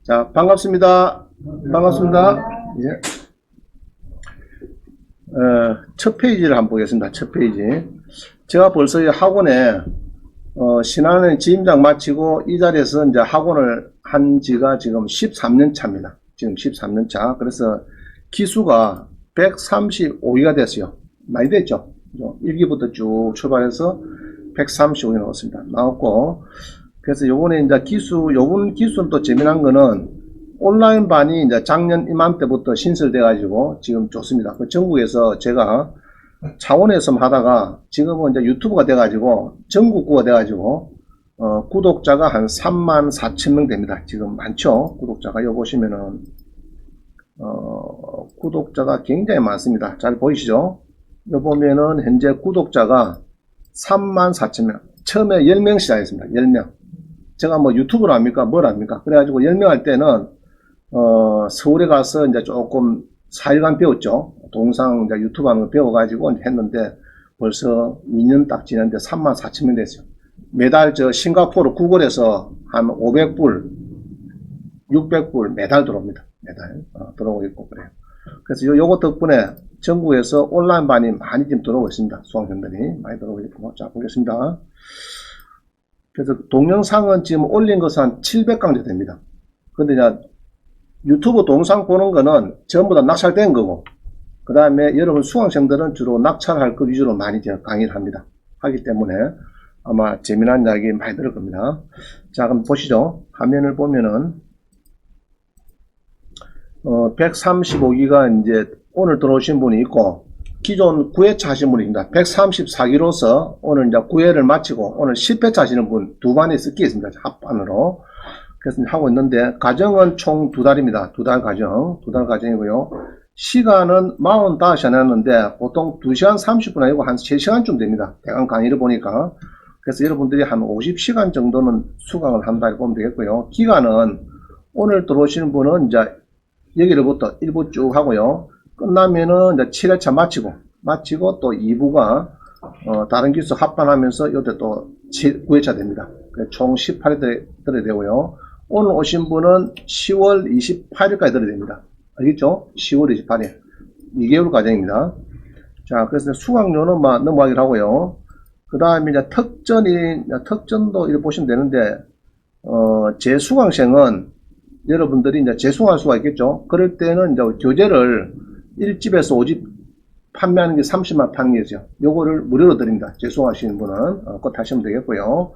자, 반갑습니다. 반갑습니다. 예. 첫 페이지를 한번 보겠습니다. 첫 페이지. 제가 벌써 이 학원에, 신한은행 지점장 마치고 이 자리에서 이제 학원을 한 지가 지금 13년 차입니다. 지금 13년 차. 그래서 기수가 135기가 됐어요. 많이 됐죠? 1기부터 쭉 출발해서 135기 나왔습니다. 나왔고, 그래서 요번에 이제 요번 기수는 또 재미난 거는 온라인 반이 이제 작년 이맘때부터 신설돼가지고 지금 좋습니다. 그 전국에서 제가 차원에서 하다가 지금은 이제 유튜브가 돼가지고 전국구가 돼가지고 구독자가 한 34,000명 됩니다. 지금 많죠? 구독자가 여기 보시면은 구독자가 굉장히 많습니다. 잘 보이시죠? 여기 보면은 현재 구독자가 34,000명. 처음에 10명 시작했습니다. 10명. 제가 뭐 유튜브를 합니까? 뭘 합니까? 그래가지고 10명 할 때는, 서울에 가서 이제 조금 4일간 배웠죠. 동상 이제 유튜브 하는 거 배워가지고 했는데 벌써 2년 딱 지났는데 34,000명 됐어요. 매달 싱가포르 구글에서 한 500불, 600불 매달 들어옵니다. 매달. 들어오고 있고 그래요. 그래서 요거 덕분에 전국에서 온라인 반이 많이 지금 들어오고 있습니다. 수강생들이 많이 들어오고 있고. 자, 보겠습니다. 그래서 동영상은 지금 올린 것은 한 700강제 됩니다. 근데 이제 유튜브 동영상 보는 거는 전부 다 낙찰된 거고, 그 다음에 여러분 수강생들은 주로 낙찰할 것 위주로 많이 제가 강의를 합니다. 하기 때문에 아마 재미난 이야기 많이 들을 겁니다. 자, 그럼 보시죠. 화면을 보면은, 135기가 이제 오늘 들어오신 분이 있고, 기존 9회차 하신 분입니다. 134기로서 오늘 이제 9회를 마치고 오늘 10회차 하시는 분 두 반이 섞여 있습니다. 합반으로. 그래서 하고 있는데, 과정은 총 2달입니다. 2달 과정. 2달 과정이고요. 시간은 45시간 했는데, 보통 2시간 30분 아니고 한 3시간쯤 됩니다. 대강 강의를 보니까. 그래서 여러분들이 한 50시간 정도는 수강을 한다 이렇게 보면 되겠고요. 기간은 오늘 들어오시는 분은 이제 여기로부터 1부 쭉 하고요. 끝나면은 이제 7회차 마치고 또 2부가 다른 기수 합반하면서 이때 또 9회차 됩니다. 총 18회 들어야 되고요. 오늘 오신 분은 10월 28일까지 들어야 됩니다. 알겠죠? 10월 28일 2개월 과정입니다. 자, 그래서 수강료는 넘어가기로 하고요. 그 다음에 이제 특전도 이렇게 보시면 되는데, 재수강생은 여러분들이 이제 재수할 수가 있겠죠. 그럴 때는 이제 교재를 1집에서 5집 판매하는 게 30만 파는 게죠. 요거를 무료로 드립니다. 재수하시는 분은 그거 타시면 되겠고요.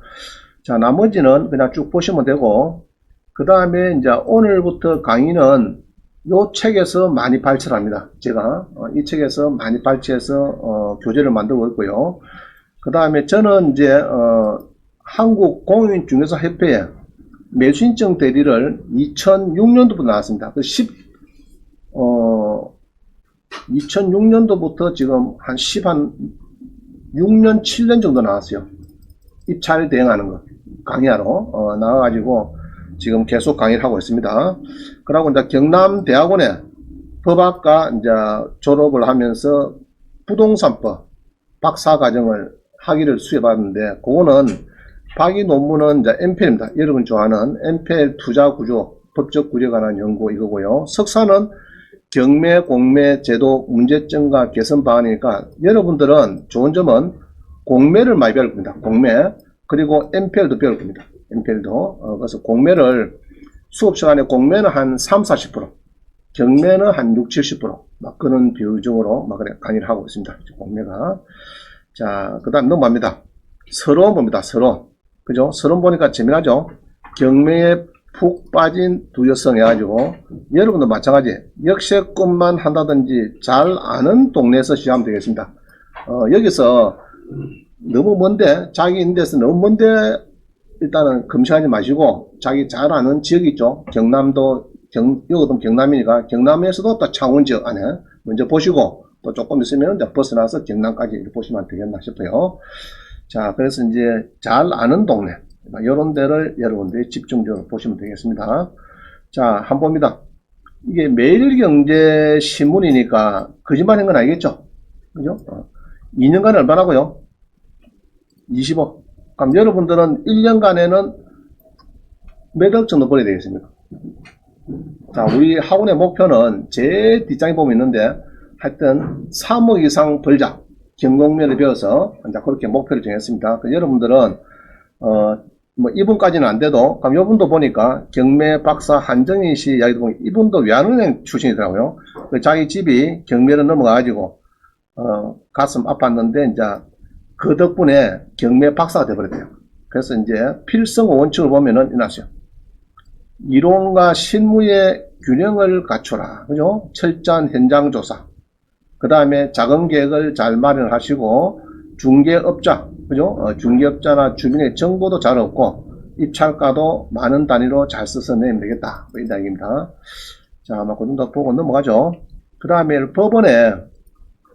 자, 나머지는 그냥 쭉 보시면 되고, 그 다음에 이제 오늘부터 강의는 요 책에서 많이 발췌를 합니다. 제가 이 책에서 많이 발췌해서 교재를 만들고 있고요. 그 다음에 저는 이제 한국공인중개사협회에 매수인증 대리를 2006년도부터 나왔습니다. 2006년도부터 지금 한 6년, 7년 정도 나왔어요. 입찰 대행하는 거, 강의하러, 나와가지고 지금 계속 강의를 하고 있습니다. 그러고 이제 경남대학원에 법학과 이제 졸업을 하면서 부동산법 박사과정을 학위를 수여받았는데, 그거는 박위 논문은 이제 MPL입니다. 여러분 좋아하는 MPL 투자구조, 법적 구조에 관한 연구 이거고요. 석사는 경매, 공매, 제도, 문제점과 개선 방안이니까 여러분들은 좋은 점은 공매를 많이 배울 겁니다. 공매. 그리고 MPL도 배울 겁니다. MPL도. 그래서 공매를 수업 시간에 공매는 한 3, 40%, 경매는 한 6, 70%, 막 그런 비중으로 막 그래 강의를 하고 있습니다. 공매가. 자, 그 다음 넘어갑니다. 서론 봅니다. 서론. 그죠? 서론 보니까 재미나죠? 경매에 푹 빠진 두 여성 해가지고, 여러분도 마찬가지, 역세권만 한다든지 잘 아는 동네에서 시작하면 되겠습니다. 여기서 너무 먼데, 자기 있는 데서 너무 먼데, 일단은 검색하지 마시고, 자기 잘 아는 지역이 있죠? 경남도, 여기도 경남이니까, 경남에서도 또 창원 지역 안에 먼저 보시고, 또 조금 있으면 이제 벗어나서 경남까지 보시면 되겠나 싶어요. 자, 그래서 이제 잘 아는 동네, 이런 데를 여러분들이 집중적으로 보시면 되겠습니다. 자, 한번 봅니다. 이게 매일경제 신문이니까 거짓말인 건 아니겠죠? 그죠? 2년간에 얼마라고요? 20억. 그럼 여러분들은 1년간에는 몇 억 정도 벌어야 되겠습니까? 자, 우리 학원의 목표는 제 뒷장에 보면 있는데 하여튼 3억 이상 벌자. 경공면을 배워서 이제 그렇게 목표를 정했습니다. 여러분들은 뭐 이분까지는 안 돼도 그럼 이분도 보니까 경매 박사 한정희 씨 이야기도 보면 이분도 외환은행 출신이더라고요. 자기 집이 경매로 넘어가가지고 가슴 아팠는데 이제 그 덕분에 경매 박사가 돼버렸대요. 그래서 이제 필성 원칙을 보면은 이나시요. 이론과 실무의 균형을 갖춰라. 그죠? 철저한 현장 조사. 그 다음에 자금 계획을 잘 마련하시고 중개업자, 그죠? 중개업자나 주민의 정보도 잘 얻고 입찰가도 많은 단위로 잘 써서 내면 되겠다. 이 이야기입니다. 자, 아마 그 정도 보고 넘어가죠. 그 다음에 법원에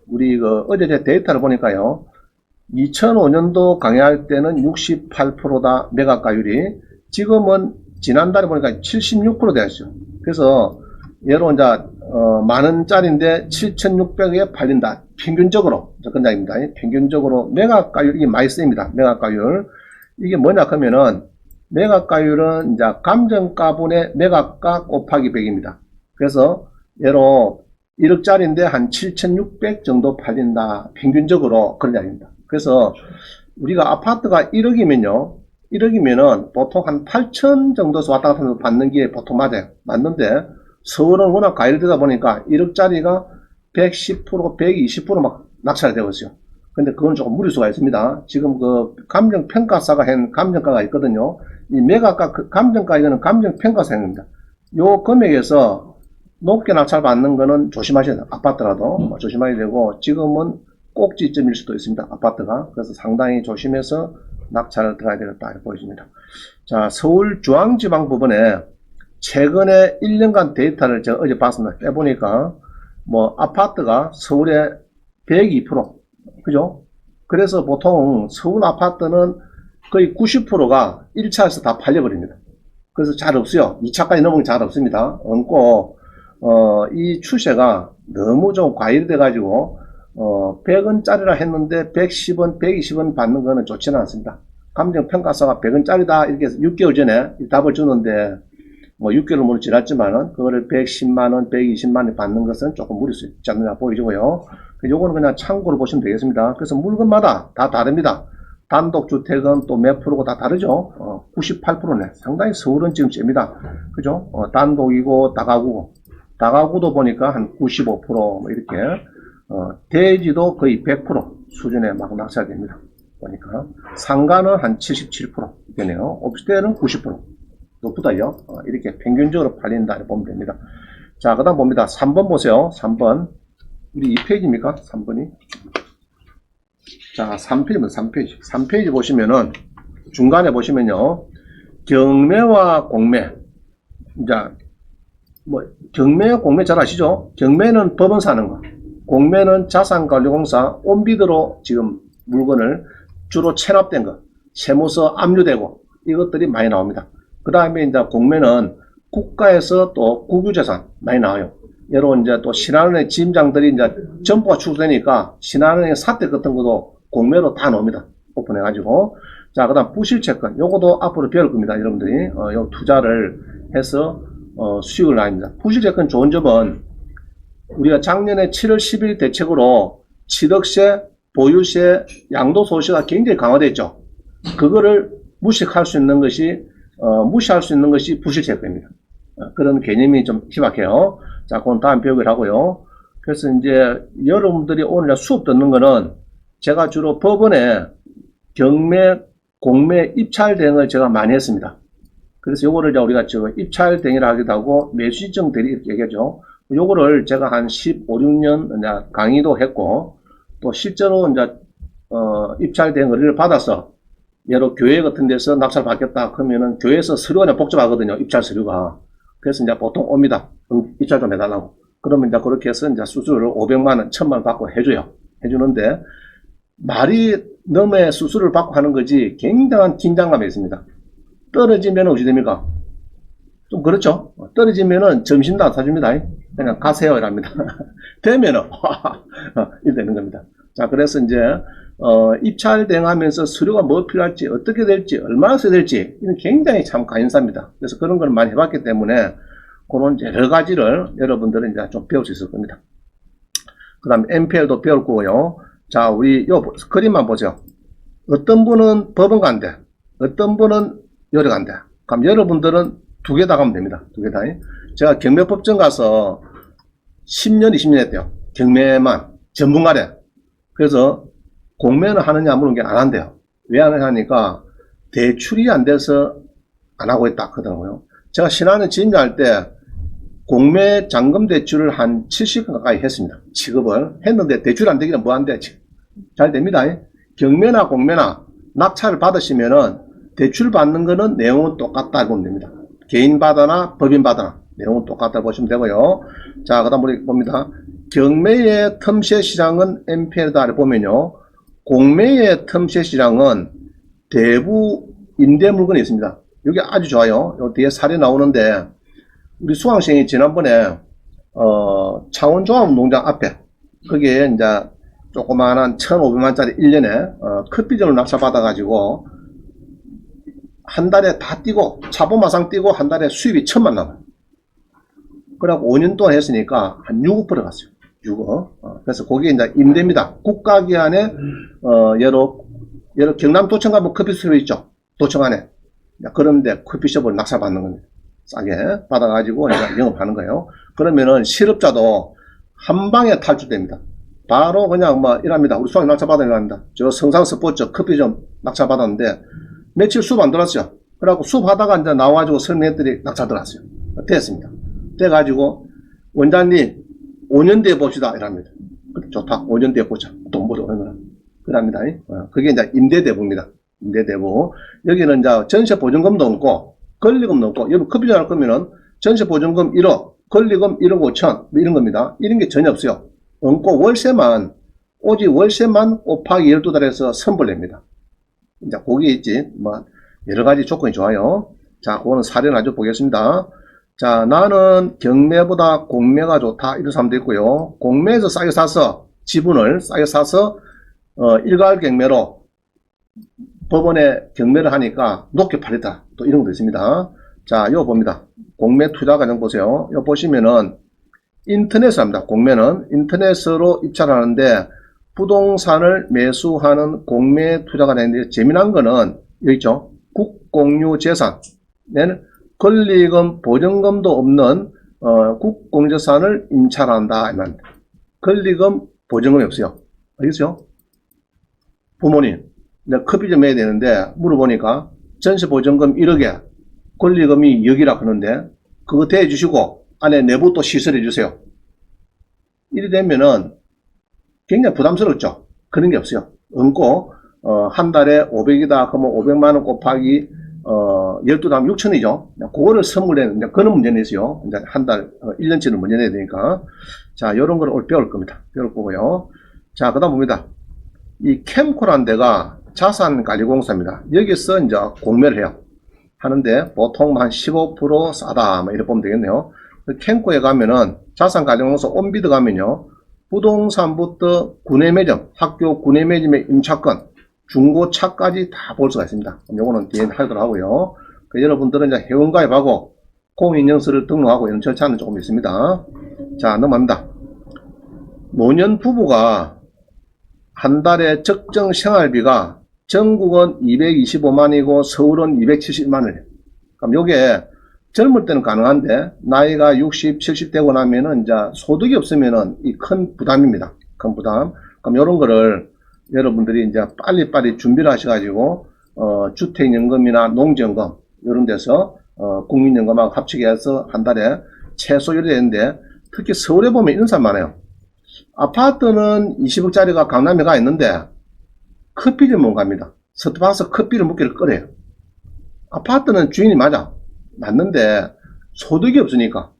우리 어제 제 데이터를 보니까요. 2005년도 강의할 때는 68%다 매각가율이 지금은 지난달에 보니까 76% 되었어요. 그래서 예로 이제 만원짜리인데 7,600에 팔린다. 평균적으로 접근자입니다. 평균적으로 매각가율이 많이 쓰입니다. 매각가율 이게 뭐냐 하면은 매각가율은 이제 감정가분의 매각가 곱하기 100입니다. 그래서 예로 1억짜리인데 한 7,600 정도 팔린다. 평균적으로 그런 이야기입니다. 그래서 우리가 아파트가 1억이면요. 1억이면은 보통 한 8천 정도에서 왔다 갔다 받는 게 보통 맞아요. 맞는데 서울은 워낙 과열되다 보니까 1억짜리가 110%, 120%막 낙찰이 되고 있어요. 근데 그건 조금 무리수가 있습니다. 지금 그 감정평가사가 한 감정가가 있거든요. 이 매각가, 감정가 이거는 감정평가사입니다. 요 금액에서 높게 낙찰 받는 거는 조심하셔야 돼요. 아파트라도 조심해야 되고 지금은 꼭지점일 수도 있습니다. 아파트가. 그래서 상당히 조심해서 낙찰을 들어야 되겠다 보여집니다. 자, 서울중앙지방법원에 최근에 1년간 데이터를 제가 어제 봤습니다. 빼보니까 뭐 아파트가 서울에 102%, 그죠? 그래서 보통 서울 아파트는 거의 90%가 1차에서 다 팔려버립니다. 그래서 잘 없어요. 2차까지 넘으면 잘 없습니다. 없고 이 추세가 너무 좀 과열돼 가지고 100원짜리라 했는데 110원, 120원 받는 거는 좋지는 않습니다. 감정평가사가 100원짜리다 이렇게 해서 6개월 전에 답을 주는데 뭐 6개월 물 지났지만은 그거를 110만원, 120만원 받는 것은 조금 무리수 있지 않느냐 보이고요. 요거는 그냥 참고로 보시면 되겠습니다. 그래서 물건마다 다 다릅니다. 단독주택은 또 몇 프로고 다 다르죠. 98%네. 상당히 서울은 지금 셉니다. 그죠? 단독이고 다가구고. 다가구도 보니까 한 95%뭐 이렇게. 대지도 거의 100% 수준에 막 낙찰됩니다. 보니까. 상가는 한 77% 되네요. 오피스텔은 90%. 높다요. 이렇게 평균적으로 팔린다 보면 됩니다. 자, 그 다음 봅니다. 3번 보세요. 3번. 우리 2페이지입니까? 3번이. 자, 3페이지면 3페이지. 3페이지 보시면은, 중간에 보시면요. 경매와 공매. 이제, 뭐, 경매와 공매 잘 아시죠? 경매는 법원 사는 거. 공매는 자산관리공사 온비드로 지금 물건을 주로 체납된 거. 세무서 압류되고, 이것들이 많이 나옵니다. 그 다음에 이제 공매는 국가에서 또 국유재산 많이 나와요. 예로 이제 또 신한은행 지점장들이 이제 점포가 축소되니까 신한은행 사태 같은 것도 공매로 다 나옵니다. 오픈해가지고. 자, 그 다음 부실채권. 요것도 앞으로 배울 겁니다. 여러분들이. 요 투자를 해서, 수익을 나옵니다. 부실채권 좋은 점은 우리가 작년에 7월 10일 대책으로 취득세, 보유세, 양도소득세가 굉장히 강화됐죠. 그거를 무시할 수 있는 것이 부실채권입니다. 그런 개념이 좀 희박해요. 자, 그건 다음 배우기를 하고요. 그래서 이제 여러분들이 오늘 수업 듣는 거는 제가 주로 법원에 경매, 공매, 입찰 대응을 제가 많이 했습니다. 그래서 요거를 우리가 입찰 대응을 하기도 하고 매수 시점 대리 이렇게 얘기하죠. 요거를 제가 한 15, 16년 이제 강의도 했고 또 실제로 이제 입찰 대응 의뢰를 받아서 예로 교회 같은 데서 낙찰 받겠다 그러면은 교회에서 서류가 복잡하거든요. 입찰 서류가. 그래서 이제 보통 옵니다. 입찰 좀 해달라고. 그러면 이제 그렇게 해서 이제 수수료를 500만원, 1000만원 받고 해줘요. 해주는데 말이 넘에 수수료를 받고 하는 거지 굉장한 긴장감이 있습니다. 떨어지면 어찌 됩니까? 좀 그렇죠? 떨어지면은 점심도 안 사줍니다. 그냥 가세요 이랍니다. 되면은 이렇게 되는 겁니다. 자, 그래서 이제 입찰 대응하면서 수료가 뭐 필요할지 어떻게 될지 얼마나 써야 될지 이건 굉장히 참 관심사입니다. 그래서 그런 걸 많이 해봤기 때문에 그런 여러 가지를 여러분들은 이제 좀 배울 수 있을 겁니다. 그 다음에 MPL도 배울 거고요. 자, 우리 요 그림만 보세요. 어떤 분은 법원가인데, 어떤 분은 요리가인데, 그럼 여러분들은 두 개 다 가면 됩니다. 두 개 다. 제가 경매법정 가서 10년, 20년 했대요. 경매만, 전문가래. 그래서 공매는 하느냐 물은 게 안 한대요. 왜 안 하니까 대출이 안 돼서 안 하고 있다 하더라고요. 제가 신한은 진료할 때 공매 잔금 대출을 한 70건 가까이 했습니다. 취급을 했는데 대출 안 되기는 뭐한데 잘 됩니다. 경매나 공매나 낙찰을 받으시면은 대출 받는 거는 내용은 똑같다 보면 됩니다. 개인 받아나 법인 받아나 내용은 똑같다 보시면 되고요. 자, 그 다음 우리 봅니다. 경매의 틈새 시장은 MPL다 보면요. 공매의 틈새 시장은 대부 임대 물건이 있습니다. 여기 아주 좋아요. 요 뒤에 사례 나오는데 우리 수강생이 지난번에 창원종합운동장 앞에 거기에 이제 조그마한 1,500만짜리 1년에 커피점을 낙찰받아 가지고 한 달에 다 뛰고 차보마상 뛰고 한 달에 수입이 1,000만 나와요. 그래갖고 5년 동안 했으니까 한 6억 벌어갔어요. 6억. 그래서 거기에 이제 임대입니다. 국가기관에 여러 경남도청 가면 커피숍이 있죠. 도청 안에. 그런데 커피숍을 낙찰받는 겁니다. 싸게 받아가지고 이제 영업하는 거예요. 그러면은 실업자도 한 방에 탈출됩니다. 바로 그냥 뭐 일합니다. 우리 수학 낙찰받아 일합니다. 저 성상 스포츠 커피숍 낙찰받았는데 며칠 수업 안 들었어요. 그래갖고 수업하다가 이제 나와가지고 설명했더니 낙찰 들어왔어요. 됐습니다. 돼가지고 원장님 5년 뒤에 봅시다 이랍니다. 좋다. 5년 뒤에 보자. 돈 벌어 오는 거라. 그럽니다. 그게 이제 임대대부입니다. 임대대부. 여기는 이제 전세보증금도 없고 권리금도 없고 여러분 커피숍 할 거면은 전세보증금 1억 권리금 1억 5천 뭐 이런 겁니다. 이런 게 전혀 없어요. 없고 월세만 오직 월세만 곱하기 12달에서 선불냅니다. 이제 거기에 있지 뭐 여러 가지 조건이 좋아요. 자, 그거는 사례를 아주 보겠습니다. 자, 나는 경매보다 공매가 좋다 이런 사람도 있고요. 공매에서 싸게 사서 지분을 싸게 사서 일괄 경매로 법원에 경매를 하니까 높게 팔렸다 또 이런 것도 있습니다. 자, 이거 봅니다. 공매 투자 과정 보세요. 이거 보시면은 인터넷으로 합니다. 공매는 인터넷으로 입찰하는데 부동산을 매수하는 공매 투자가 되는데 재미난 거는 여기 있죠. 국공유재산에는 권리금 보증금도 없는 국공유재산을 임차한다. 권리금 보증금이 없어요. 알겠어요? 부모님 커피점 해야 되는데 물어보니까 전세보증금 1억에 권리금이 6이라 그러는데 그거 대주시고 안에 내부 또 시설해 주세요. 이래 되면은 굉장히 부담스럽죠. 그런 게 없어요. 없고 한 달에 500이다 그러면 500만원 곱하기 12달면 6천이죠. 그거를 선물했는데 그런 문제는 있어요. 이제 한 달 1년치를 먼저 내야 되니까. 자, 요런 걸 오늘 배울 겁니다. 배울 거고요. 자, 그 다음 봅니다. 이 캠코라는 데가 자산관리공사입니다. 여기서 이제 공매를 해요. 하는데 보통 한 15% 싸다 뭐 이렇게 보면 되겠네요. 캠코에 가면은 자산관리공사 온비드 가면요. 부동산부터 구내매점, 학교 구내매점의 임차권, 중고차까지 다 볼 수가 있습니다. 요거는 뒤에 하도록 하고요. 여러분들은 이제 회원가입하고 공인인증서를 등록하고 이런 절차는 조금 있습니다. 자, 넘어갑니다. 노년 부부가 한 달에 적정 생활비가 전국은 225만이고 서울은 271만원이에요. 그럼 요게 젊을 때는 가능한데 나이가 60, 70 되고 나면은 이제 소득이 없으면은 이 큰 부담입니다. 큰 부담. 그럼 요런 거를 여러분들이 이제 빨리빨리 준비를 하셔가지고 주택연금이나 농지연금 이런 데서 국민연금하고 합치게 해서 한 달에 최소 이래 되는데 특히 서울에 보면 이런 사람 많아요. 아파트는 20억짜리가 강남에 가 있는데 커피를 못 갑니다. 스타벅스 커피를 먹기를 꺼려요. 아파트는 주인이 맞는데 소득이 없으니까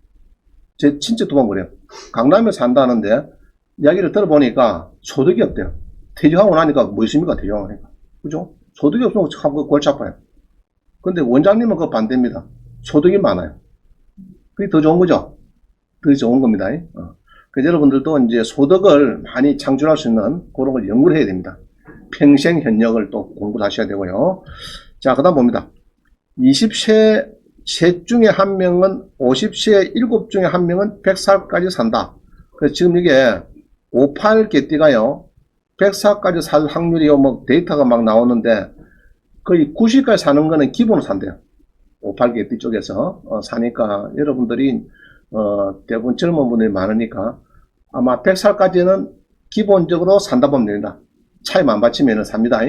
제 친척 두 번 그래요. 강남에 산다는데 이야기를 들어보니까 소득이 없대요. 퇴직하고 나니까 뭐 있습니까? 퇴직하고 나니까. 그죠? 소득이 없으면 골치 아파요. 근데 원장님은 그거 반대입니다. 소득이 많아요. 그게 더 좋은 거죠? 더 좋은 겁니다. 그래서 여러분들도 이제 소득을 많이 창출할 수 있는 그런 걸 연구를 해야 됩니다. 평생 현역을 또 공부를 하셔야 되고요. 자, 그 다음 봅니다. 20세 셋 중에 한 명은 50세 7 중에 한 명은 100살까지 산다. 그래서 지금 이게 58 개띠가요 100살까지 살 확률이요 뭐 데이터가 막 나오는데 거의 90까지 사는 거는 기본으로 산대요. 58 개띠 쪽에서 사니까 여러분들이 대부분 젊은 분들이 많으니까 아마 100살까지는 기본적으로 산다 보면 됩니다. 차이만 안 받치면 삽니다.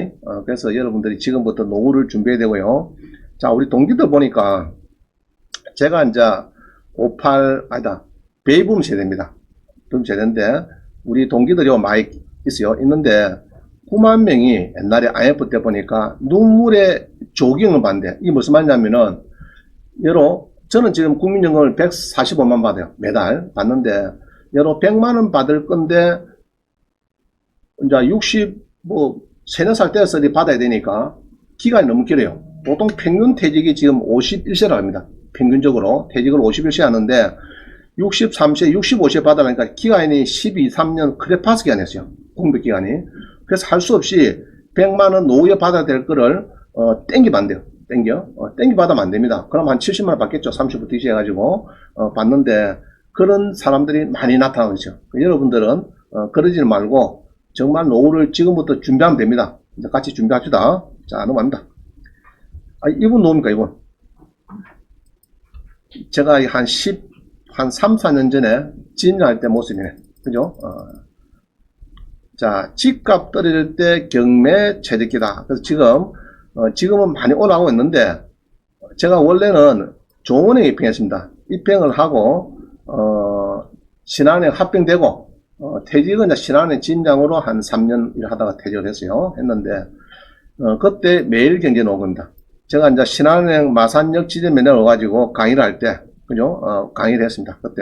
그래서 여러분들이 지금부터 노후를 준비해야 되고요. 자, 우리 동기들 보니까 제가 이제 58 아니다 베이붐 세대입니다. 베이붐 세대인데 우리 동기들이 많이 있어요. 있는데 9만 명이 옛날에 IMF 때 보니까 눈물의 조깅을 받는데 이게 무슨 말이냐면은 여러 저는 지금 국민연금을 145만 받아요. 매달 받는데 여러 100만 원 받을 건데 이제 60 뭐 3, 4살 때서 받아야 되니까 기간이 너무 길어요. 보통 평균 퇴직이 지금 51세라고 합니다. 평균적으로 퇴직을 51세 하는데 63세, 65세 받아라니까 기간이 12, 3년 크레파스 기간이었어요. 공백 기간이. 그래서 할 수 없이 100만원 노후에 받아야 될 거를 땡기면 안 돼요. 땡기 받으면 안 됩니다. 그럼 한 70만원 받겠죠. 30부터 시작해가지고 받는데 그런 사람들이 많이 나타나고 있어요. 여러분들은 그러지 말고 정말 노후를 지금부터 준비하면 됩니다. 이제 같이 준비합시다. 자, 넘어갑니다. 이분 누굽니까, 이분? 제가 한 3, 4년 전에 진료할 때 모습이네. 그죠? 자, 집값 떨어질 때 경매 최저기다. 그래서 지금은 많이 올라가고 있는데, 제가 원래는 조은행 입행했습니다. 입행을 하고, 신한은행 합병되고, 퇴직은 이제 신한은행 진장으로 한 3년 일하다가 퇴직을 했어요. 했는데, 그때 매일경제 나온 겁니다. 제가 이제 신한은행 마산역 지점 면에 와가지고 강의를 할 때, 그죠? 강의를 했습니다. 그때,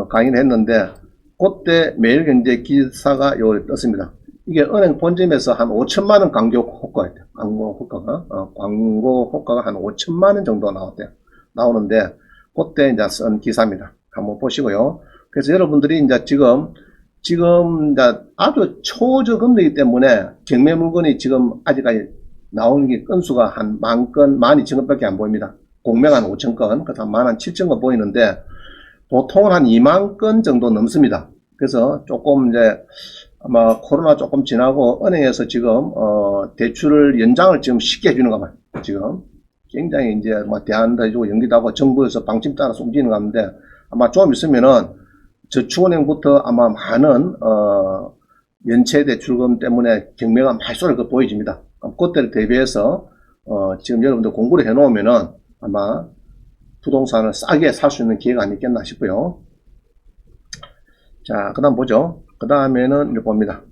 강의를 했는데, 그때 매일경제 기사가 요걸 떴습니다. 이게 은행 본점에서 한 5천만원 광고 효과였대요. 광고 효과가 한 5천만원 정도 나왔대요. 나오는데, 그때 이제 쓴 기사입니다. 한번 보시고요. 그래서 여러분들이 이제 지금 이제 아주 초저금리이기 때문에 경매 물건이 지금 아직까지 나오는 게 건수가 한 10,000건, 12,000건 밖에 안 보입니다. 공매가 한 5,000건, 그래서 한 17,000건 보이는데, 보통은 한 2만 건 정도 넘습니다. 그래서 조금 이제 아마 코로나 조금 지나고 은행에서 지금 대출을 연장을 지금 쉽게 해주는 가 봐요. 지금 굉장히 이제 뭐 대안도 해주고 연기도 하고 정부에서 방침 따라서 움직이는 가는데 아마 좀 있으면은 저축은행부터 아마 많은 연체 대출금 때문에 경매가 많이 쏠 거 보여집니다. 그때를 대비해서 지금 여러분들 공부를 해 놓으면은 아마 부동산을 싸게 살 수 있는 기회가 아니겠나 싶고요. 자, 그 다음 보죠. 그 다음에는 이제 봅니다.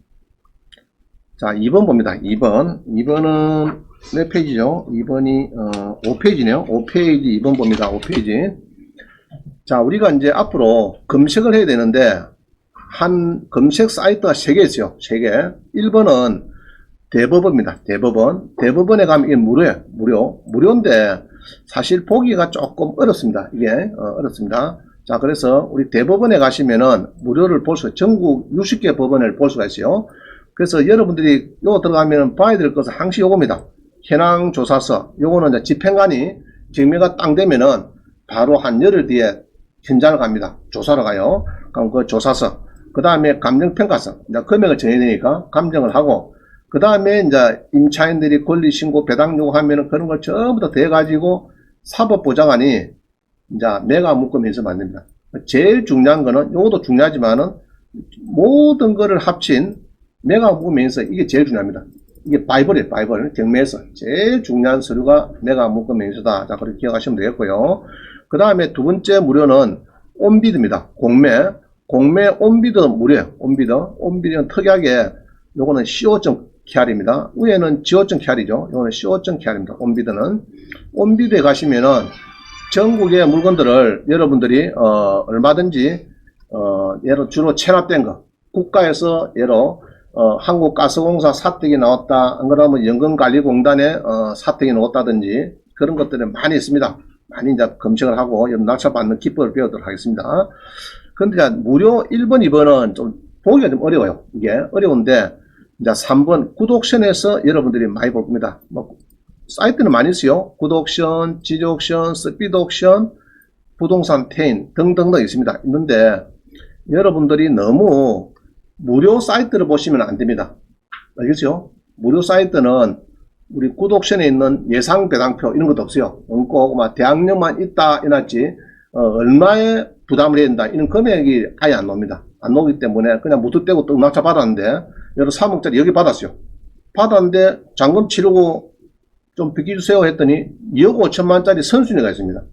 자, 2번 봅니다. 2번은 몇 페이지죠? 2번이 5페이지네요. 5페이지 2번 봅니다. 5페이지. 자, 우리가 이제 앞으로 검색을 해야 되는데 한 검색 사이트가 3개 있어요. 3개. 1번은 대법원입니다. 대법원에 가면 이게 무료인데 사실 보기가 조금 어렵습니다. 이게 어렵습니다. 자, 그래서 우리 대법원에 가시면은 무료를 볼 수, 전국 60개 법원을 볼 수가 있어요. 그래서 여러분들이 요거 들어가면 봐야 될 것은 항시 요겁니다. 현황조사서. 요거는 이제 집행관이 경매가 땅 되면은 바로 한 열흘 뒤에 현장을 갑니다. 조사를 가요. 그럼 그 조사서. 그 다음에 감정평가서. 이제 금액을 정해야 되니까 감정을 하고, 그 다음에 이제 임차인들이 권리신고 배당 요구하면은 그런 걸 전부 다 대가지고 사법보장관이 이제 매각 묶음 해서 안 됩니다. 제일 중요한 거는, 요것도 중요하지만은 모든 거를 합친 매각 묶음 해서 이게 제일 중요합니다. 이게 바이블이에요, 바이블. 경매에서. 제일 중요한 서류가 매각 묶음 해서다. 자, 그렇게 기억하시면 되겠고요. 그 다음에 두 번째 무료는 온비드입니다. 공매 온비드 무료예요. 온비드는 특이하게 요거는 CO.KR입니다. 위에는 GO.KR이죠. 요거는 CO.KR입니다. 온비드에 가시면은 전국의 물건들을 여러분들이 얼마든지 예로 주로 체납된 거 국가에서 예로 한국가스공사 사택이 나왔다, 안 그러면 연금관리공단에 사택이 나왔다든지 그런 것들이 많이 있습니다. 많이 이제 검색을 하고 낙찰받는 기법을 배우도록 하겠습니다. 그런데 무료 1번, 2번은 좀 보기가 좀 어려워요. 이게 어려운데 이제 3번 구독선에서 여러분들이 많이 볼 겁니다. 뭐 사이트는 많이 있어요. 굿옥션, 지지옥션, 스피드옥션, 부동산 테인 등등등 있습니다. 있는데 여러분들이 너무 무료 사이트를 보시면 안 됩니다. 알겠죠? 무료 사이트는 우리 굿옥션에 있는 예상 배당표 이런 것도 없어요. 꼭 막 대학료만 있다 이났지 얼마에 부담을 해야 된다 이런 금액이 아예 안 나옵니다. 안 나오기 때문에 그냥 무턱대고 또 낙찰 받았는데 여러 3억짜리 여기 받았어요. 받았는데 잔금 치르고 좀 비켜주세요 했더니 2억 5천만짜리 선순위가 있습니다.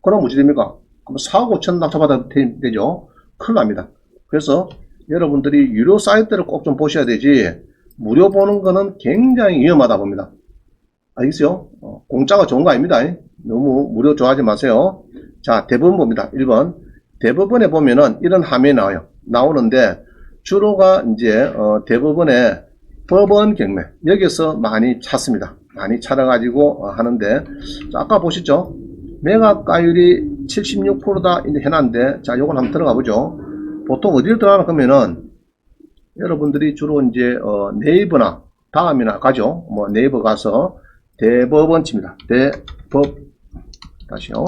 그럼 어찌 됩니까? 그럼 4억 5천 낙찰 받아도 되죠? 큰일 납니다. 그래서 여러분들이 유료 사이트를 꼭 좀 보셔야 되지 무료 보는 거는 굉장히 위험하다 봅니다. 알겠어요? 공짜가 좋은 거 아닙니다. 너무 무료 좋아하지 마세요. 자, 대법원 봅니다. 1번. 대법원에 보면은 이런 화면이 나와요. 나오는데, 주로가 이제, 대법원의 법원 경매. 여기서 많이 찾습니다. 많이 찾아가지고 하는데, 자, 아까 보시죠? 매각가율이 76%다 이제 해놨는데, 자, 요건 한번 들어가 보죠. 보통 어디를 들어가나 그러면은, 여러분들이 주로 이제, 네이버나 다음이나 가죠. 뭐, 네이버 가서, 대법원 칩니다. 다시요.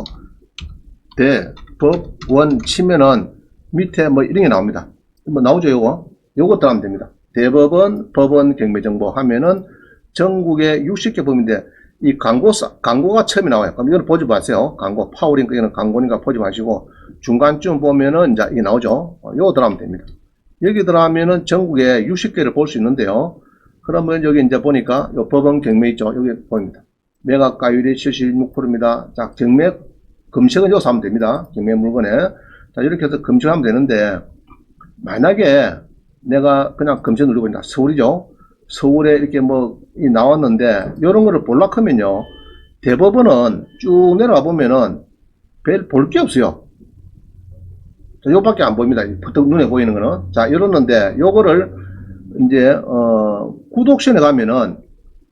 대법원 치면은 밑에 뭐 이런 게 나옵니다. 뭐 나오죠, 요거 들어가면 됩니다. 대법원 법원 경매 정보 하면은 전국에 60개 법인데 이 광고가 처음에 나와요. 그럼 이거는 보지 마세요. 광고, 파워링크, 이거는 광고니까 보지 마시고 중간쯤 보면은 이제 이게 나오죠. 요거 들어가면 됩니다. 여기 들어가면은 전국에 60개를 볼 수 있는데요. 그러면 여기 이제 보니까 요 법원 경매 있죠. 여기 보입니다. 매각가율이 76%입니다. 자, 경매 검색은 여기서 하면 됩니다. 경매 물건에. 자, 이렇게 해서 검색하면 되는데, 만약에 내가 그냥 검색 누르고 있다. 서울이죠. 서울에 이렇게 뭐, 나왔는데, 요런 거를 볼라 하면요. 대법원은 쭉 내려가 보면은, 별 볼 게 없어요. 자, 요밖에 안 보입니다. 푸떡 눈에 보이는 거는. 자, 이러는데, 요거를, 이제, 굿옥션에 가면은,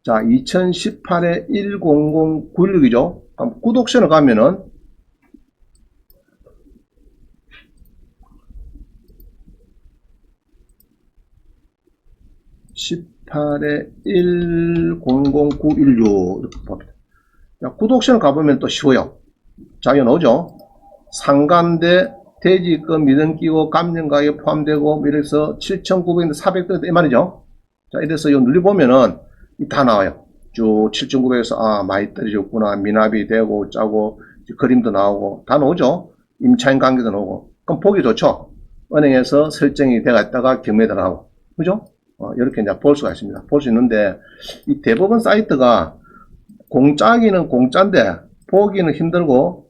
자, 2018에 10096이죠. 그럼 굿옥션에 가면은, 18에 100916 이렇게 봅니다. 자, 굿옥션 가보면 또 쉬워요. 자, 여기 나오죠. 상간대 대지권 미등 끼고 감정가격에 포함되고 이래서 7,900인데 400대 이 말이죠. 자, 이래서 요 눌러보면은 다 나와요. 쭉 7,900에서 아 많이 떨어졌구나. 미납이 되고 짜고 그림도 나오고 다 나오죠. 임차인 관계도 나오고 그럼 보기 좋죠. 은행에서 설정이 되어 있다가 경매도 나오고 그죠? 이렇게 이제 볼 수가 있습니다. 볼 수 있는데 이 대법원 사이트가 공짜기는 공짜인데 보기는 힘들고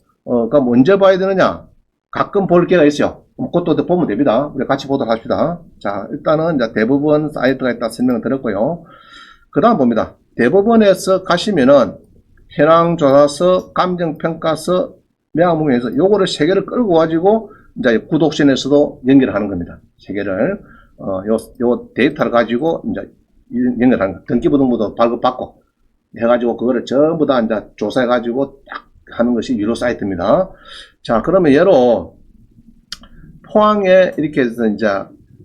그럼 언제 봐야 되느냐? 가끔 볼 기회가 있어요. 그것도 보면 됩니다. 우리 같이 보도록 합시다. 자, 일단은 이제 대법원 사이트가 있다 설명을 드렸고요. 그 다음 봅니다. 대법원에서 가시면은 현황조사서, 감정평가서, 매각문에서 요거를 세 개를 끌고 가지고 이제 굿옥션에서도 연결하는 겁니다. 세 개를 요 데이터를 가지고 이제 연결하는 거. 등기부등본도 발급받고 해가지고 그거를 전부 다 이제 조사해가지고 딱 하는 것이 유료 사이트입니다. 자, 그러면 예로 포항에 이렇게 해서 이제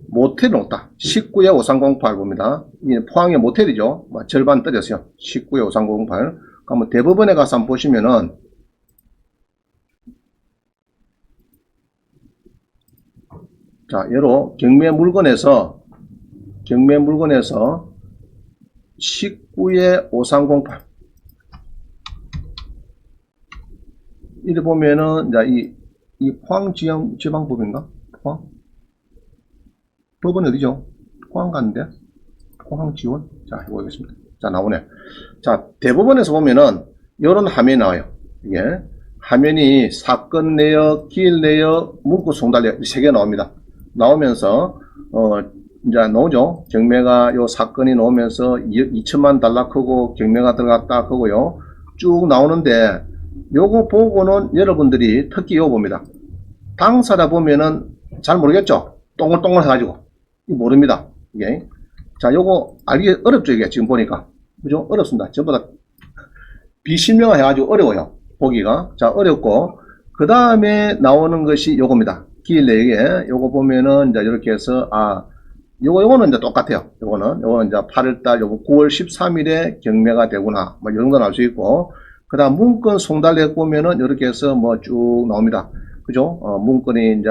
모텔이 없다. 19에 5308 봅니다. 이게 포항의 모텔이죠. 절반 떨어졌어요. 19에 5308. 그러면 대법원에 가서 한번 보시면은 자, 예로 경매 물건에서 19에 5308 이래 보면은 이제 이 포항 지방법인가? 포항? 법은 어디죠? 포항 갔는데? 포항 지원? 자, 해보겠습니다. 자, 나오네. 자, 대법원에서 보면은 이런 화면이 나와요. 이게 화면이 사건 내역, 기일 내역, 문구 송달 내역 세 개 나옵니다. 나오면서 이제 나오죠. 경매가 요 사건이 나오면서 2천만 달러 크고 경매가 들어갔다 크고요. 쭉 나오는데 요거 보고는 여러분들이 특히 요거 봅니다. 당사자 보면은 잘 모르겠죠? 동글동글 해가지고 모릅니다. 이게 자, 요거 알기 어렵죠. 이게 지금 보니까 그죠? 어렵습니다. 전부 다 비실명화 해가지고 어려워요. 보기가. 자, 어렵고 그 다음에 나오는 것이 요겁니다. 기일 내역에 요거 보면은 이제 이렇게 해서 요거는 이제 똑같아요. 요거는 이제 8월달, 요거 9월 13일에 경매가 되구나. 뭐, 이 정도는 알 수 있고. 그 다음, 문건 송달에 보면은, 이렇게 해서 뭐 쭉 나옵니다. 그죠? 문건이 이제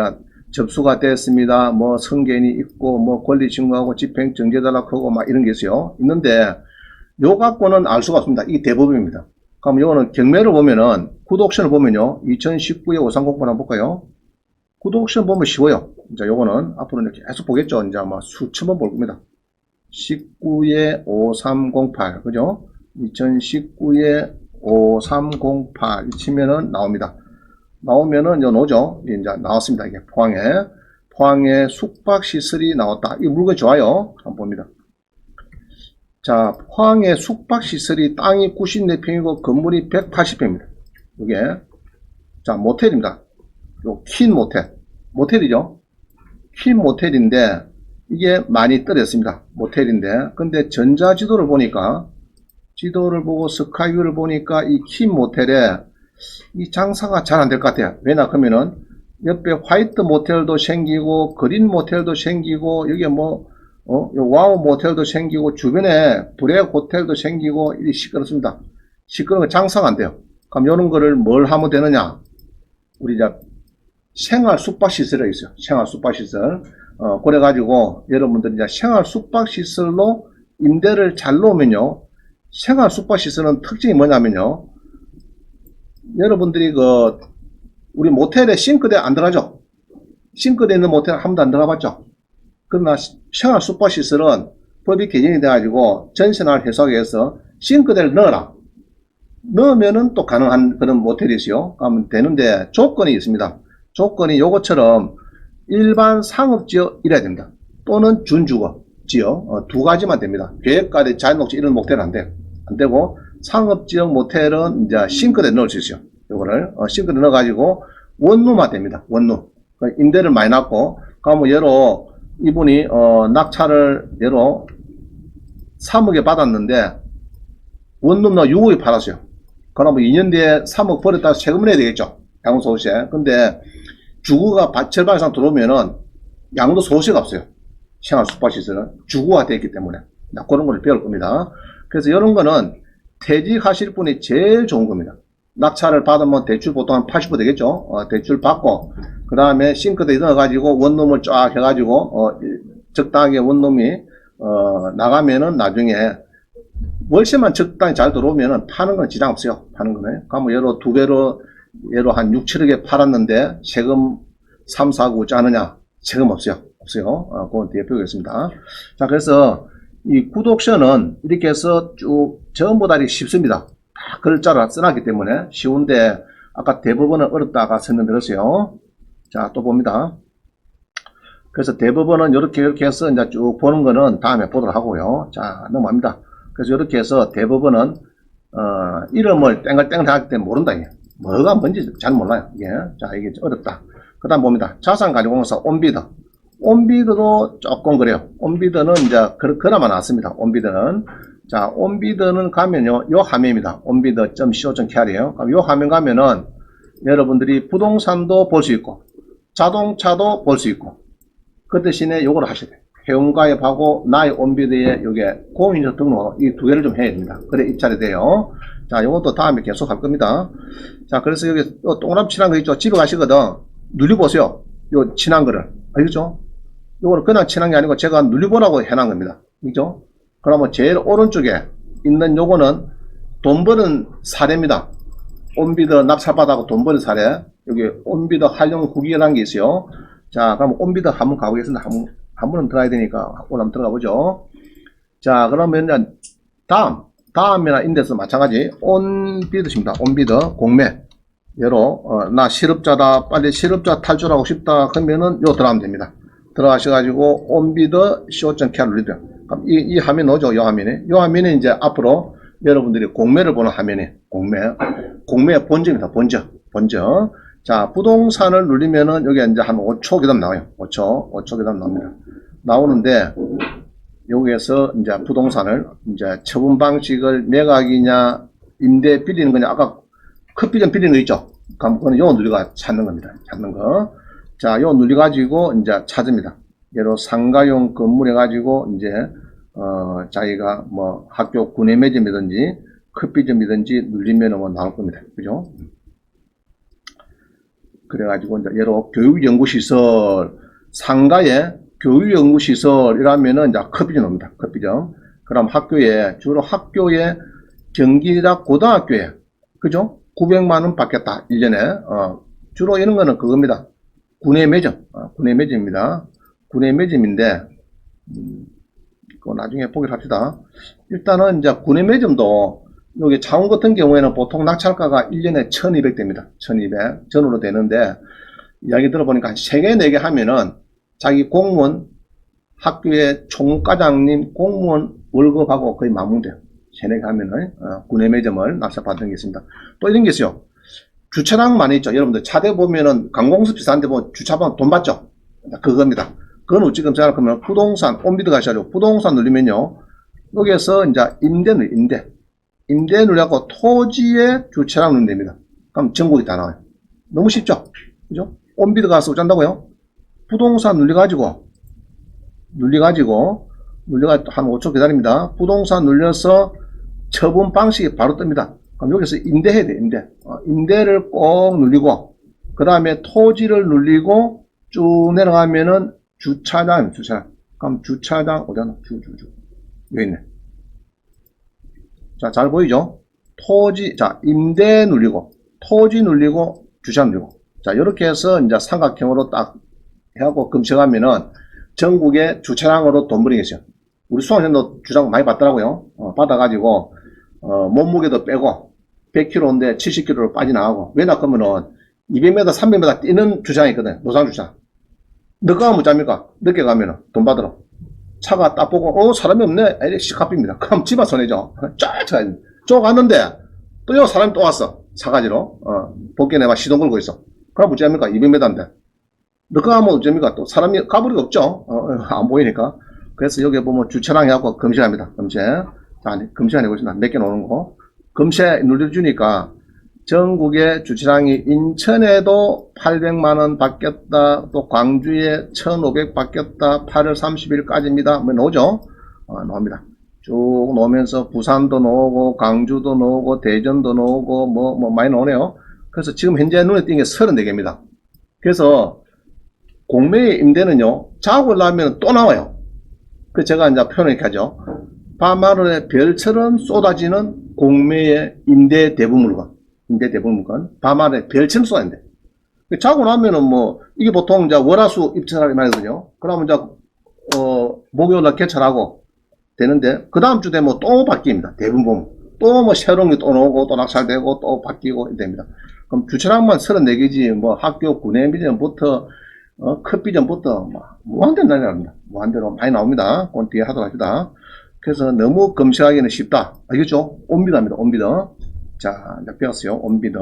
접수가 됐습니다. 뭐, 성견이 있고, 뭐, 권리 신고하고, 집행 정지달라고 막 이런 게 있어요. 있는데, 요 갖고는 알 수가 없습니다. 이 대법입니다. 그럼 요거는 경매를 보면은, 구독션을 보면요. 2019에 5308 한번 볼까요? 구독션 보면 쉬워요. 이제 요거는 앞으로 이렇게 계속 보겠죠. 이제 아마 수천 번 볼 겁니다. 19에 5308, 그죠? 2019에 5308 치면은 나옵니다. 나오면은 요 노죠. 이제 나왔습니다. 이게 포항에 숙박시설이 나왔다. 이 물건 좋아요. 한번 봅니다. 자, 포항에 숙박시설이 땅이 94평이고 건물이 180평입니다. 이게 자 모텔입니다. 요 퀸 모텔이죠. 퀸 모텔인데 이게 많이 떨어졌습니다. 모텔인데 근데 전자지도를 보니까 지도를 보고 스카이뷰를 보니까 이 퀸 모텔에 이 장사가 잘 안 될 것 같아요. 왜냐 그러면은 옆에 화이트 모텔도 생기고 그린 모텔도 생기고 여기에 뭐 와우 모텔도 생기고 주변에 브렉 호텔도 생기고 이 시끄럽습니다. 시끄러운 거 장사가 안 돼요. 그럼 이런 거를 뭘 하면 되느냐? 우리 이제 생활 숙박시설이 있어요. 생활 숙박시설. 그래가지고 여러분들이 이제 생활 숙박시설로 임대를 잘 놓으면요. 생활 숙박시설은 특징이 뭐냐면요. 여러분들이 우리 모텔에 싱크대 안 들어가죠? 싱크대 있는 모텔 한 번도 안 들어가봤죠? 그러나 생활 숙박시설은 법이 개정이 돼가지고 전세나 회사에서 싱크대를 넣어라. 넣으면은 또 가능한 그런 모텔이지요. 하면 되는데 조건이 있습니다. 조건이 요것처럼 일반 상업지역 이래야 됩니다. 또는 준주거지역 두 가지만 됩니다. 계획가대 자연녹지 이런 모텔은 안 돼요. 안 되고 상업지역 모텔은 이제 싱크대 넣을 수 있어요. 요거를 싱크대 넣어가지고 원룸화 됩니다. 원룸 임대를 많이 놨고 그러면 예로 이분이 낙찰을 예로 3억에 받았는데 원룸 6억에 팔았어요. 그러면 2년 뒤에 3억 버렸다가 세금을 내야 되겠죠. 양도소득세. 근데 주거가 절반 이상 들어오면은 양도소득세가 없어요. 생활 숙박시설은 주거가 되기 때문에 그런 걸 배울 겁니다. 그래서 이런 거는 퇴직하실 분이 제일 좋은 겁니다. 낙찰을 받으면 대출 보통 한 80% 되겠죠. 대출 받고 그 다음에 싱크대에 넣어가지고 원룸을 쫙 해가지고 적당하게 원룸이 나가면은 나중에 월세만 적당히 잘 들어오면은 파는 건 지장 없어요. 파는 거는. 그러면 예로 두 배로 예로 한 6, 7억에 팔았는데 세금 3, 4, 9 짜느냐? 세금 없어요. 그건 뒤에 배우겠습니다. 자, 그래서 이 구독션은 이렇게 해서 쭉 전부 다 쉽습니다. 다 글자로 써놨기 때문에 쉬운데 아까 대법원은 어렵다가 설명드렸어요. 자, 또 봅니다. 그래서 대법원은 이렇게 해서 이제 쭉 보는 거는 다음에 보도록 하고요. 자, 넘어갑니다. 그래서 이렇게 해서 대법원은 이름을 땡글땡글 하기 때문에 모른다. 이게. 뭐가 뭔지 잘 몰라요. 이게. 자, 이게 어렵다. 그 다음 봅니다. 자산가지공사 온비더. 온비더도 조금 그래요. 온비더는 이제 그나마 나왔습니다. 온비더는. 자, 온비더는 가면요. 요 화면입니다. 온비더.co.kr이에요. 그럼 요 화면 가면은 여러분들이 부동산도 볼 수 있고 자동차도 볼 수 있고 그 대신에 요걸 하셔야 돼요. 회원가입하고 나의 온비드에 요게 공인인증 등록 이 두 개를 좀 해야 됩니다. 그래 입찰이 돼요. 자, 요것도 다음에 계속 할 겁니다. 자, 그래서 여기 동그랗게 칠한 거 있죠? 집에 가시거든. 눌려보세요. 요 칠한 거를. 알겠죠? 요거는 그냥 칠한 게 아니고 제가 눌려보라고 해놓은 겁니다. 그죠? 그러면 제일 오른쪽에 있는 요거는 돈 버는 사례입니다. 온비드 낙찰받아고 돈 버는 사례. 여기 온비드 활용 후기라는 게 있어요. 자, 그럼 온비드 한번 가보겠습니다. 한 번은 들어가야 되니까 오늘 한번 들어가 보죠. 자, 그러면 다음이나 인덱스 마찬가지 온비드입니다. 온비드 공매 예로 나 실업자다 빨리 실업자 탈출하고 싶다 그러면은 요 들어가면 됩니다. 들어가셔가지고 온비드 co.kr 눌러요. 그럼 이 화면 오죠. 요 화면이 이제 앞으로 여러분들이 공매를 보는 화면이 공매의 본점입니다. 본점. 자, 부동산을 누르면은 여기 이제 한 5초 기다음 나와요. 5초 기다음 나옵니다. 나오는데 여기에서 이제 부동산을 이제 처분 방식을 매각이냐 임대 빌리는 거냐 아까 커피점 빌리는 거 있죠. 그럼 그건 요 누리가 찾는 겁니다. 찾는 거. 자, 요 누리 가지고 이제 찾습니다. 예로 상가용 건물 해가지고 이제 자기가 뭐 학교 구내 매점이든지 커피점이든지 눌리면 뭐 나올 겁니다. 그죠? 그래가지고 이제 예로 교육연구시설 상가에 교육연구시설이라면은 이제 커피점 옵니다. 커피점. 그럼 학교에 주로 학교에 경기대학 고등학교에 그죠? 900만 원 받겠다 1년에 주로 이런 거는 그겁니다. 구내 매점 구내 매점입니다. 구내 매점인데 그거 나중에 보기로 합시다. 일단은 이제 구내 매점도 여기 창원 같은 경우에는 보통 낙찰가가 1년에 1200 됩니다. 1200 전후로 되는데 이야기 들어보니까 한 3개 4개 하면은 자기 공무원 학교의 총과장님 공무원 월급하고 거의 맞문돼요. 3, 4개 하면은 구내 매점을 낙찰받은 게 있습니다. 또 이런 게 있어요. 주차장 많이 있죠. 여러분들 차대 보면은 관공서 비싼데 뭐 주차방 돈 받죠. 그겁니다. 그건 지금 생각하면 부동산 온비드 가셔가지고 부동산 누르면요. 여기에서 이제 임대는 임대 누르고 토지에 주차장 누르면 됩니다. 그럼 전국이 다 나와요. 너무 쉽죠? 그죠? 온비드 가서 어쩐다고요? 부동산 눌려가지고 한 5초 기다립니다. 부동산 눌려서 처분 방식이 바로 뜹니다. 그럼 여기서 임대해야 돼, 임대를 꼭 누르고, 그 다음에 토지를 누르고 쭉 내려가면은 주차장. 그럼 주차장, 어디나? 여기 있네. 자, 잘 보이죠? 토지, 자, 임대 누르고, 토지 누르고, 주차 누르고. 자, 이렇게 해서 이제 삼각형으로 딱 하고 검색하면은 전국에 주차장으로 돈 벌이겠어요. 우리 수강생도 주차장 많이 받더라고요. 받아가지고, 몸무게도 빼고, 100kg인데 70kg로 빠져나가고. 왜냐, 그러면은 200m, 300m 뛰는 주차장이 있거든. 노상주차장. 늦게 가면 어쩝니까? 늦게 가면은 돈 받으러. 차가 딱 보고, 사람이 없네. 에이, 시카피입니다. 그럼 집안 손해죠. 쭉 갔는데, 또 여기 사람이 또 왔어. 사가지로. 복귀 내가 시동 걸고 있어. 그럼 어쩝니까? 200m인데. 늦게 가면 어쩝니까? 또 사람이 가버리가 없죠. 안 보이니까. 그래서 여기 보면 주차장 해갖고 검색합니다. 검색. 자, 검색 해보겠습니다. 몇 개 나오는 거. 검색 눌러주니까 전국에 주차장이 인천에도 800만원 받겠다, 또 광주에 1500 받겠다, 8월 30일까지입니다. 뭐 나오죠? 나옵니다. 쭉 나오면서 부산도 나오고, 광주도 나오고, 대전도 나오고, 뭐 많이 나오네요. 그래서 지금 현재 눈에 띄는 게 34개입니다. 그래서 공매의 임대는요, 자고 나면 또 나와요. 그 제가 이제 표현을 이렇게 하죠. 밤하늘에 별처럼 쏟아지는 공매의 임대 대부 물건. 밤하늘에 별처럼 쏟아진대. 자고 나면은 뭐, 이게 보통 이제 월화수 입찰하기 말이거든요. 그러면 이제, 목요일날 개찰하고 되는데, 그 다음 주 되면 또 바뀝니다. 대부분 보면. 또 뭐 새로운 게 또 나오고, 또 낙찰되고, 또 바뀌고 됩니다. 그럼 주차장만 34개지, 뭐 학교 구내비전부터, 커피점부터, 무한대로 날라갑니다. 무한대로 많이 나옵니다. 그건 뒤에 하도록 합시다. 그래서 너무 검색하기는 쉽다. 알겠죠? 온비드입니다. 온비드. 자, 이제 배웠어요. 온비드.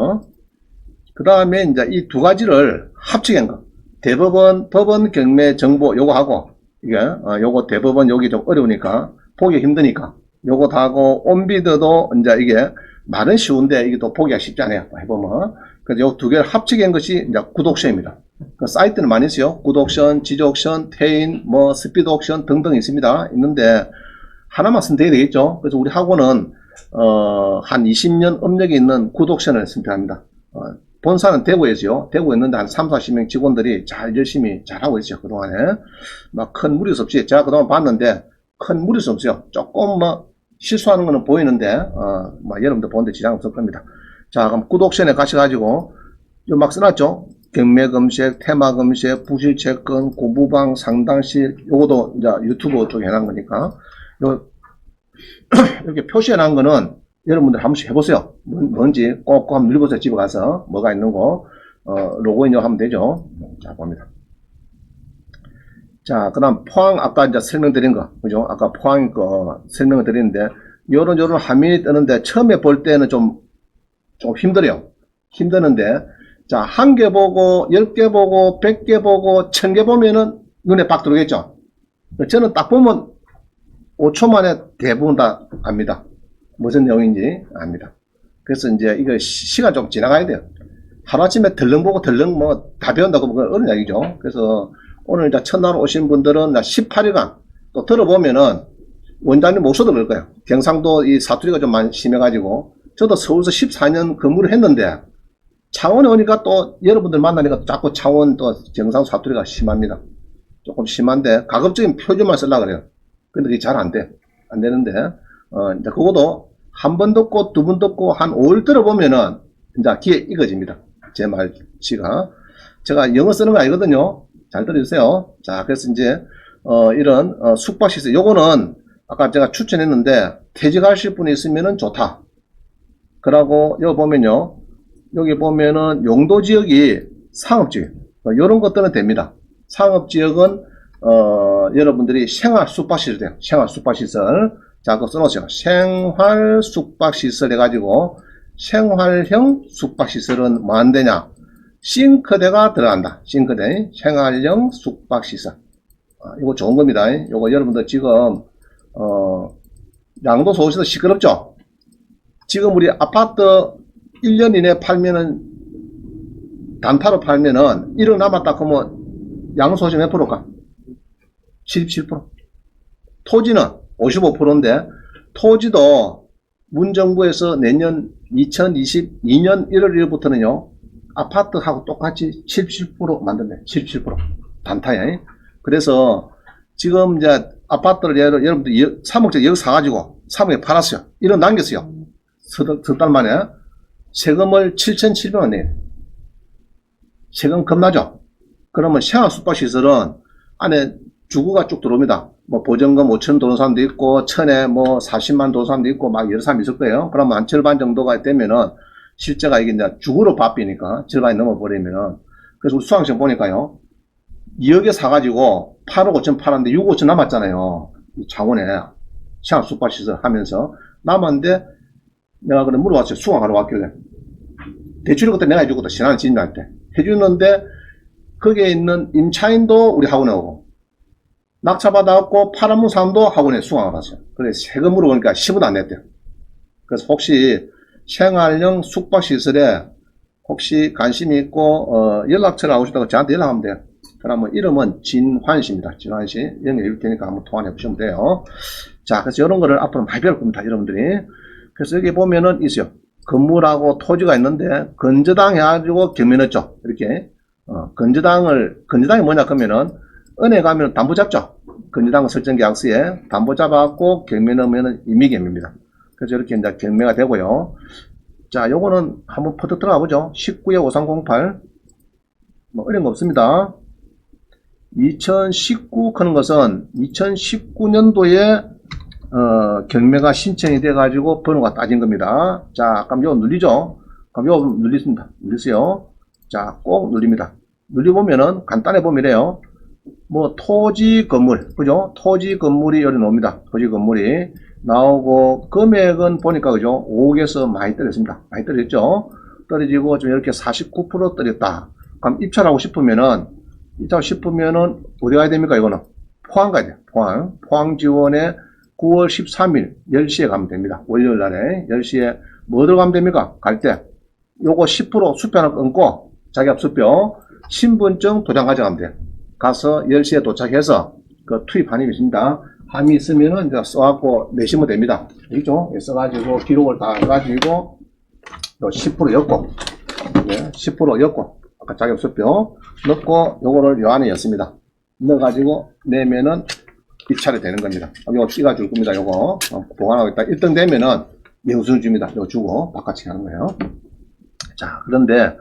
그 다음에 이제 이 두 가지를 합치게 한 거. 대법원, 법원 경매 정보 요거 하고, 이게, 요거 대법원 여기 좀 어려우니까, 보기 힘드니까, 요거 다 하고, 온비드도 이제 이게 말은 쉬운데 이게 또 보기가 쉽지 않아요. 해보면. 그래서 요 두 개를 합치게 한 것이 이제 굿옥션입니다. 그 사이트는 많이 있어요. 굿옥션, 지저옥션, 테인, 뭐 스피드옥션 등등 있습니다. 있는데, 하나만 선택이 되겠죠. 그래서 우리 학원은 한 20년 업력이 있는 굿옥션을 선택합니다. 본사는 대구에서요. 대구에 있는데 한 3, 40명 직원들이 열심히 잘하고 있어요. 그동안에 막 큰 무리수 없이 제가 그동안 봤는데 큰 무리수 없어요. 조금 뭐 실수하는 거는 보이는데 뭐 여러분들 보는데 지장 없을 겁니다. 자, 그럼 굿옥션에 가셔가지고 요 막 써놨죠. 경매 검색, 테마 검색, 부실 채권, 고부방, 상당실, 요것도 이제 유튜브 쪽에 해놓은 거니까 이렇게 표시해 놓은 거는 여러분들 한 번씩 해보세요. 뭔지 꼭 한번 눌러보세요. 집에 가서 뭐가 있는 거 로그인을 하면 되죠. 자, 봅니다. 자, 그 다음 포항 아까 이제 설명드린 거 그죠? 아까 포항 거 설명을 드리는데 요런 화면이 뜨는데 처음에 볼 때는 좀 힘들어요. 힘드는데 자, 1개 보고 10개 보고 100개 보고 1000개 보면은 눈에 빡 들어오겠죠. 저는 딱 보면 5초 만에 대부분 다 압니다. 무슨 내용인지 압니다. 그래서 이제 이거 시간 좀 지나가야 돼요. 하루아침에 덜렁 보고 덜렁 뭐 다 배운다고 보면 어려운 이야기죠. 그래서 오늘 이제 첫날 오신 분들은 18일간 또 들어보면은 원장님 목소리도 그럴 거예요. 경상도 이 사투리가 좀 많이 심해가지고 저도 서울서 14년 근무를 했는데 창원에 오니까 또 여러분들 만나니까 자꾸 창원 또 경상도 사투리가 심합니다. 조금 심한데 가급적인 표준만 쓰려고 그래요. 근데 그게 잘 안 돼. 안 되는데 이제 그것도 한 번 듣고 두 번 듣고 한 5일 들어보면은 이제 귀에 익어집니다. 제 말치가. 제가 영어 쓰는 거 아니거든요. 잘 들어주세요. 자, 그래서 이제 이런 숙박시설 요거는 아까 제가 추천했는데 퇴직하실 분이 있으면은 좋다. 그러고 여기 보면요. 여기 보면은 용도 지역이 상업지역. 이런 것들은 됩니다. 상업지역은 여러분들이 생활 숙박시설 돼요. 생활 숙박시설. 자, 그거 써놓으세요. 생활 숙박시설 해가지고 생활형 숙박시설은 뭐 안 되냐? 싱크대가 들어간다. 싱크대. 생활형 숙박시설. 이거 좋은 겁니다. 이거 여러분들 지금 양도 서울시도 시끄럽죠? 지금 우리 아파트 1년 이내 팔면은 단타로 팔면은 1억 남았다 그러면 양도소득 몇 프로일까? 77%. 토지는 55%인데 토지도 문정부에서 내년 2022년 1월 1일부터는요 아파트하고 똑같이 77% 만든대. 77% 단타야. 그래서 지금 이제 아파트를 여러분들 3억짜리 여기 사가지고 3억에 팔았어요. 1억 남겼어요. 석 달 만에 세금을 7,700원 내요. 세금 겁나죠? 그러면 생활 숙박시설은 안에 주구가 쭉 들어옵니다. 뭐 보증금 5천 도는 사람도 있고 천에 뭐 40만 도는 사람도 있고 막 여러 사람이 있을 거예요. 그러면 한 절반 정도가 되면은 실제가 이게 이제 주구로 바뀌니까 절반이 넘어버리면은 그래서 우리 수강생 보니까요 2억에 사가지고 8억 5천 팔았는데 6억 5천 남았잖아요. 창원에 생활 숙박시설 하면서 남았는데 내가 그래 물어봤어요. 수강하러 왔길래 대출을 그때 내가 해주거든. 신한 진입할 때 해주는데 거기에 있는 임차인도 우리 학원에 오고 낙찰받아갖고 팔아먹은 사람도 학원에 수강을 하세요. 그래서 세금 물어보니까 10원 안 냈대요. 그래서 혹시 생활형 숙박시설에 혹시 관심이 있고 연락처를 하고 싶다고 저한테 연락하면 돼요. 그러면 이름은 진환씨입니다. 진환씨 연결해 줄 테니까 한번 통화해 보시면 돼요. 자, 그래서 이런 거를 앞으로 많이 배울 겁니다. 여러분들이. 그래서 여기 보면은 있어요. 건물하고 토지가 있는데 건저당 해가지고 경매했죠. 이렇게 건저당이 뭐냐 그러면은 은행 가면 담보 잡죠. 건저당 설정 계약서에 담보 잡아갖고 경매 넣으면은 임의경매입니다. 그래서 이렇게 이제 경매가 되고요. 자, 요거는 한번 퍼뜩 들어가 보죠. 19에 5308. 뭐 어려운 거 없습니다. 2019 하는 것은 2019년도에 경매가 신청이 돼 가지고 번호가 따진 겁니다. 자, 그럼 요거 눌리죠. 그럼 요거 눌리습니다. 눌리세요. 자, 꼭 눌립니다. 눌려보면은 간단해 보면 이래요. 뭐 토지 건물, 그죠? 토지 건물이 여기 나옵니다. 토지 건물이 나오고 금액은 보니까 그죠? 5억에서 많이 떨어졌습니다. 많이 떨어졌죠? 떨어지고 좀 이렇게 49% 떨어졌다. 그럼 입찰하고 싶으면은 어디 가야 됩니까? 이거는 포항 가야 돼요. 포항 지원에 9월 13일 10시에 가면 됩니다. 월요일 날에 10시에 뭐 들어가면 됩니까? 갈 때 요거 10% 수표 하나 끊고 자기 수표 신분증 도장 가져가면 돼요. 가서 10시에 도착해서 그 투입 함이 있습니다. 함이 있으면은 이제 써갖고 내시면 됩니다. 있죠? 써가지고 기록을 다 해가지고 요 10% 엮고 10% 엮고 아까 자격수표 넣고 요거를 요 안에 였습니다. 넣어가지고 내면은 입찰이 되는 겁니다. 요거 찍어줄 겁니다. 요거 보관하고 있다. 1등 되면은 영수증 줍니다. 요거 주고 바깥치기 하는 거예요. 자, 그런데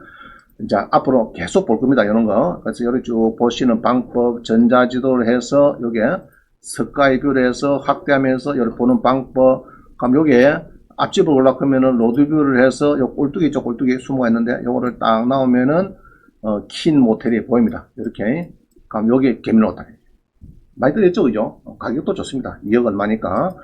이제 앞으로 계속 볼 겁니다. 이런 거. 그래서 여기 쭉 보시는 방법, 전자지도를 해서 요게 석가이뷰를 해서 확대하면서 여기 보는 방법. 그럼 요게 앞집을 올라가면은 로드뷰를 해서 요 꼴뚜기 있죠. 꼴뚜기 수모가 있는데 요거를 딱 나오면은 킨 모텔이 보입니다. 이렇게. 그럼 요게 개미노다. 많이 들렸죠, 그죠? 가격도 좋습니다. 2억 얼마니까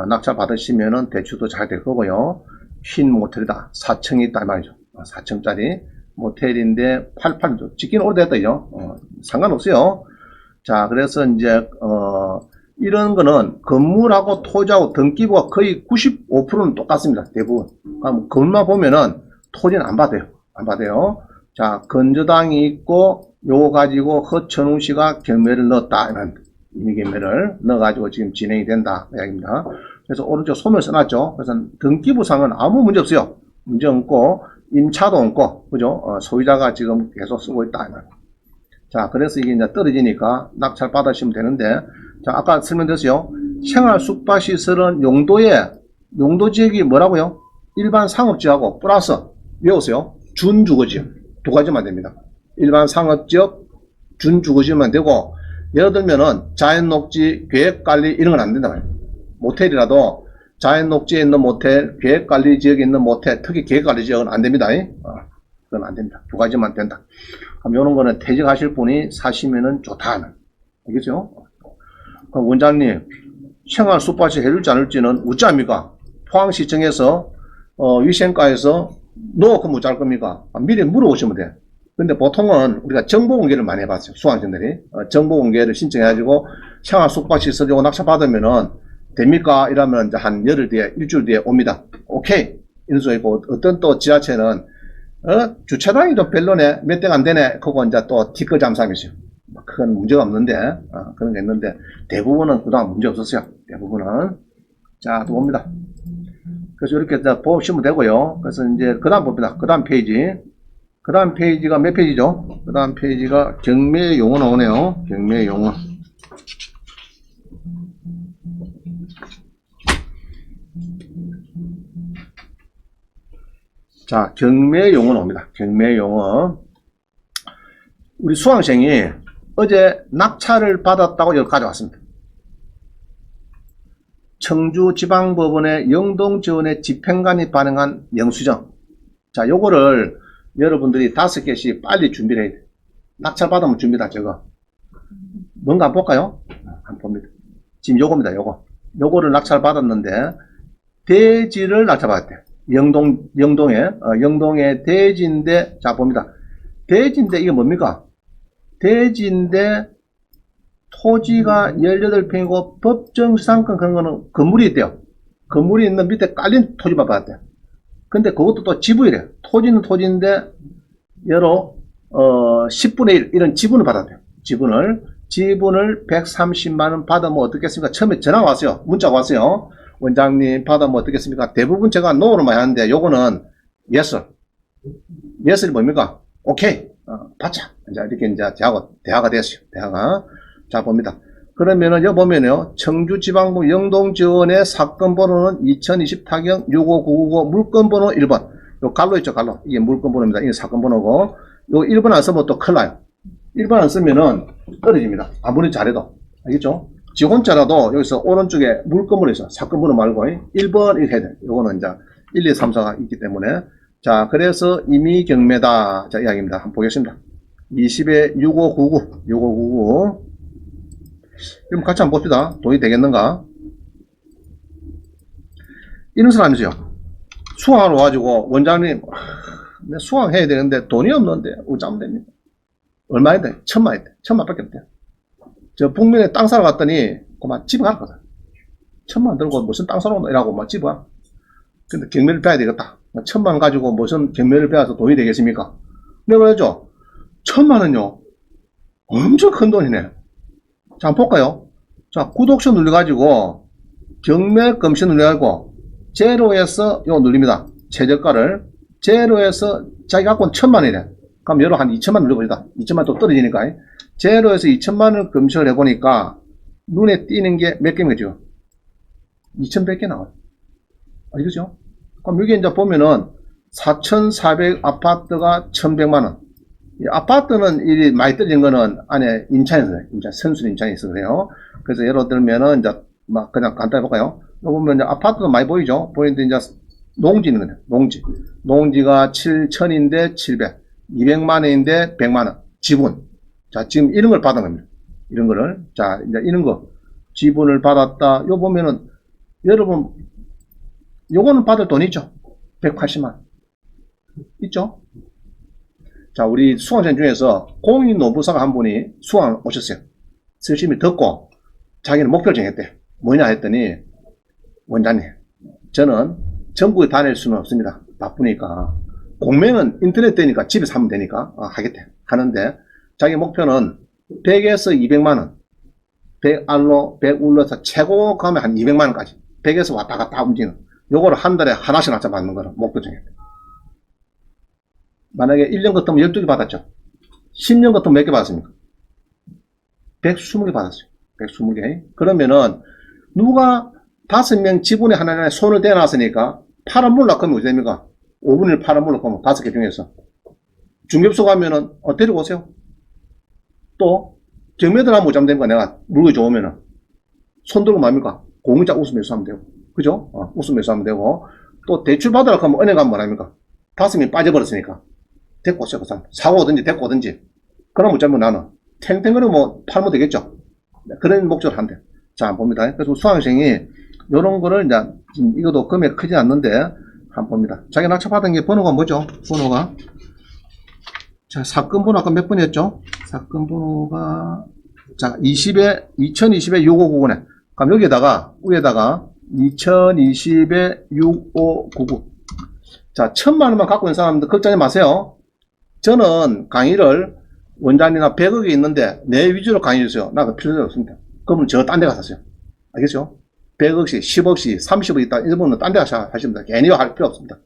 낙찰 받으시면은 대출도 잘 될 거고요. 흰 모텔이다. 4층이 있다 이 말이죠. 4층짜리 모텔인데 88도 짓기는 오래됐다, 그죠? 상관없어요. 자, 그래서 이제 이런 거는 건물하고 토지하고 등기부가 거의 95%는 똑같습니다. 대부분. 건물만 보면은 토지는 안 받아요. 안 받아요. 자, 건저당이 있고, 요거 가지고 허천웅 씨가 경매를 넣었다. 이런 임의 경매를 넣어가지고 지금 진행이 된다. 이야기입니다. 그래서 오른쪽 소멸 써놨죠. 그래서 등기부상은 아무 문제 없어요. 문제 없고, 임차도 없고, 그죠? 소유자가 지금 계속 쓰고 있다. 자, 그래서 이게 이제 떨어지니까 낙찰 받으시면 되는데, 자, 아까 설명드렸어요. 생활 숙박시설은 용도 지역이 뭐라고요? 일반 상업지역하고 플러스, 외우세요. 준주거지역. 두 가지만 됩니다. 일반 상업지역, 준주거지역만 되고, 예를 들면은 자연녹지, 계획관리 이런 건 안 된다 말이에요. 모텔이라도 자연녹지에 있는 모텔, 계획관리 지역에 있는 모텔, 특히 계획관리 지역은 안 됩니다. 그건 안 됩니다. 두 가지만 된다. 그럼 요런 거는 퇴직하실 분이 사시면은 좋다. 알겠죠? 그럼 원장님, 생활 숙박시 해줄지 안 해줄지는 어찌합니까? 포항시청에서, 위생과에서 너 근무 짤 겁니까? 미리 물어보시면 돼. 근데 보통은 우리가 정보 공개를 많이 해봤어요. 수강생들이. 정보 공개를 신청해가지고 생활 숙박시설 요거 낙찰 받으면은 됩니까? 이러면 이제 한 열흘 뒤에, 일주일 뒤에 옵니다. 오케이. 이런 소리 있고, 어떤 또 지하철은, 주차장이 좀 별로네. 몇 대가 안 되네. 그거 이제 또 티끌 잠삼이죠. 큰 문제가 없는데, 그런 게 있는데, 대부분은 그동안 문제 없었어요. 대부분은. 자, 또 봅니다. 그래서 이렇게 이제 보시면 되고요. 그래서 이제, 그 다음 봅니다. 그 다음 페이지. 그 다음 페이지가 몇 페이지죠? 그 다음 페이지가 경매 용어 나오네요. 경매 용어. 자, 경매 용어 나옵니다. 경매 용어. 우리 수강생이 어제 낙찰을 받았다고 여기 가져왔습니다. 청주지방법원의 영동지원의 집행관이 발행한 영수증. 자, 요거를 여러분들이 5개씩 빨리 준비를 해야 돼요. 낙찰 받으면 준비다, 저거. 뭔가 한번 볼까요? 한번 봅니다. 지금 요겁니다, 요거. 요거를 낙찰 받았는데, 대지를 낙찰 받았대요. 영동의 대지인데, 자, 봅니다. 대지인데, 이게 뭡니까? 대지인데, 토지가 18평이고, 법정시상권 그런 거는 건물이 있대요. 건물이 있는 밑에 깔린 토지만 받았대요. 근데 그것도 또 지분이래요. 토지는 토지인데, 여러, 10분의 1, 이런 지분을 받았대요. 지분을 130만원 받으면 어떻겠습니까? 처음에 전화가 왔어요. 문자가 왔어요. 원장님 받으면 어떻겠습니까? 대부분 제가 no로 많이 하는데, 요거는 yes. yes이 뭡니까? 오케이. 받자. 이제 이렇게 이제 대화가 됐어요. 대화가. 자, 봅니다. 그러면은, 여기 보면요. 청주지방법 영동지원의 사건 번호는 2020 타경 65999 물건 번호 1번. 요 갈로 있죠, 갈로. 이게 물건 번호입니다. 이게 사건 번호고. 요 1번 안 쓰면 또 큰일 나요. 1번 안 쓰면은 떨어집니다. 아무리 잘해도. 알겠죠? 지 혼자라도 여기서 오른쪽에 물건 번호 있어. 사건 번호 말고 1번 이렇게 해야 돼. 요거는 이제 1, 2, 3, 4가 있기 때문에. 자, 그래서 임의 경매다. 자, 이야기입니다. 한번 보겠습니다. 20에 6599. 그럼 같이 한번 봅시다. 돈이 되겠는가? 이런 사람이세요. 수강하러 와가지고, 원장님, 내 수강해야 되는데 돈이 없는데, 어쩌면 됩니까? 얼마야 돼? 1000만이 돼. 1000만 밖에 없대. 저 북면에 땅 사러 갔더니, 그만 집에 가거든. 1000만 들고 무슨 땅 사러 온다고 막 집에 가. 근데 경매를 빼야 되겠다. 1000만 가지고 무슨 경매를 빼서 돈이 되겠습니까? 내가 그랬죠. 1000만은요, 엄청 큰 돈이네. 자, 한번 볼까요? 자, 구독션 눌러가지고, 경매 검시 눌러가지고, 제로에서 이거 눌립니다. 최저가를. 제로에서 자기 갖고는 1000만이래. 그럼 여러 한 2000만 눌러봅니다. 2000만 또 떨어지니까. 제로에서 2000만을 검색을 해보니까, 눈에 띄는 게 몇 개입니까, 지금? 2100개 나와요. 알겠죠? 그럼 여기 이제 보면은, 4400 아파트가 1100만원. 이 아파트는 이 많이 떨어진 거는 안에 인천에서, 선순 인천에 있어서 그래요. 그래서 예를 들면은 이제 막 그냥 간단히 볼까요? 여기 보면 이제 아파트도 많이 보이죠? 보이는데 이제 농지는 거예요. 농지가 7000인데 700, 200만원인데 100만원. 지분. 자, 지금 이런 걸 받은 겁니다. 이런 거를. 자, 이제 이런 거. 지분을 받았다. 요 보면은 여러분, 요거는 받을 돈 있죠? 180만. 있죠? 자, 우리 수강생 중에서 공인노부사가 한 분이 수강 오셨어요. 열심히 듣고 자기는 목표를 정했대. 뭐냐 했더니, 원장님, 저는 전국에 다닐 수는 없습니다. 바쁘니까. 공매는 인터넷 되니까 집에서 하면 되니까 하겠대. 하는데 자기 목표는 100에서 200만원, 100알로, 100울로서 최고 가면 한 200만원까지 100에서 왔다 갔다 움직이는 요거를 한 달에 하나씩 낮춰 받는 거는 목표 중에. 만약에 1년 같으면 12개 받았죠. 10년 같으면 몇 개 받았습니까? 120개 받았어요. 120개. 그러면은 누가 5명 지분에 하나에 손을 대놨으니까 팔아물라 넣으면 어떻게 됩니까? 5분의 1 팔아물라 넣으면 5개 중에서 중개업소 가면은 데리고 오세요. 또 경매들 못 잡는 거 내가 물건이 좋으면은 손 들고 뭡니까? 공짜 우수 매수하면 되고, 그죠? 우수 매수하면 되고, 또 대출 받으라 하면 은행 가면 뭐랍니까? 5명이 빠져버렸으니까 데리고 오세요. 그 사람 사고 오든지 데리고 오든지. 그럼 못 잡으면 나는 탱탱거리 뭐 팔면 되겠죠. 그런 목적을 한대. 자, 봅니다. 그래서 수강생이 요런 거를 이제 이것도 금액 크지 않는데 한번 봅니다. 자기 낙찰받은 게 번호가 뭐죠? 번호가 자, 사건 번호 아까 몇 번이었죠? 사건 번호가 자, 2020에 6599네. 그럼 여기에다가 위에다가 2020에 6599. 자, 1000만원만 갖고 있는 사람들 걱정하지 마세요. 저는 강의를 원장이나 100억이 있는데 내 위주로 강의 주세요. 나 그 필요 없습니다. 그러면 저 딴 데 가서 하세요. 알겠죠? 100억씩, 10억씩, 30억 있다. 이런 분은 딴 데 가서 하십니다. 괜히 할 필요 없습니다.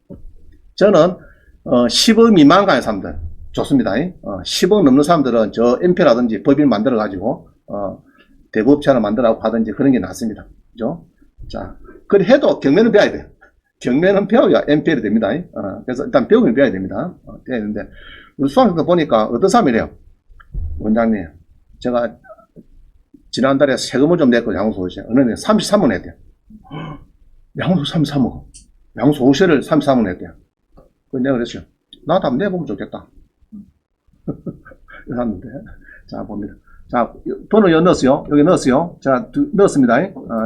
저는 10억 미만 강의 사람들 좋습니다. 10억 넘는 사람들은 저 MP라든지 법인 만들어 가지고 대부업체 하나 만들라고 하든지 그런 게 낫습니다. 그죠? 자, 그래 해도 경매는 배워야 돼요. 경매는 배워야 MPL이 됩니다. 그래서 일단 배우면 배워야 됩니다. 배워야 되는데 우리 수강생들 보니까 어떤 사람이래요? 원장님, 제가 지난달에 세금을 좀 냈고 양도소득세 어느 날 33원 냈대요. 양도소 33원. 양도소득세를 33원 냈대요. 그래서 내가 그랬어요. 나도 한번 내보면 좋겠다. 이랬는데 자, 봅니다. 자, 번호 여기 넣었어요. 여기 넣었어요. 자, 넣었습니다.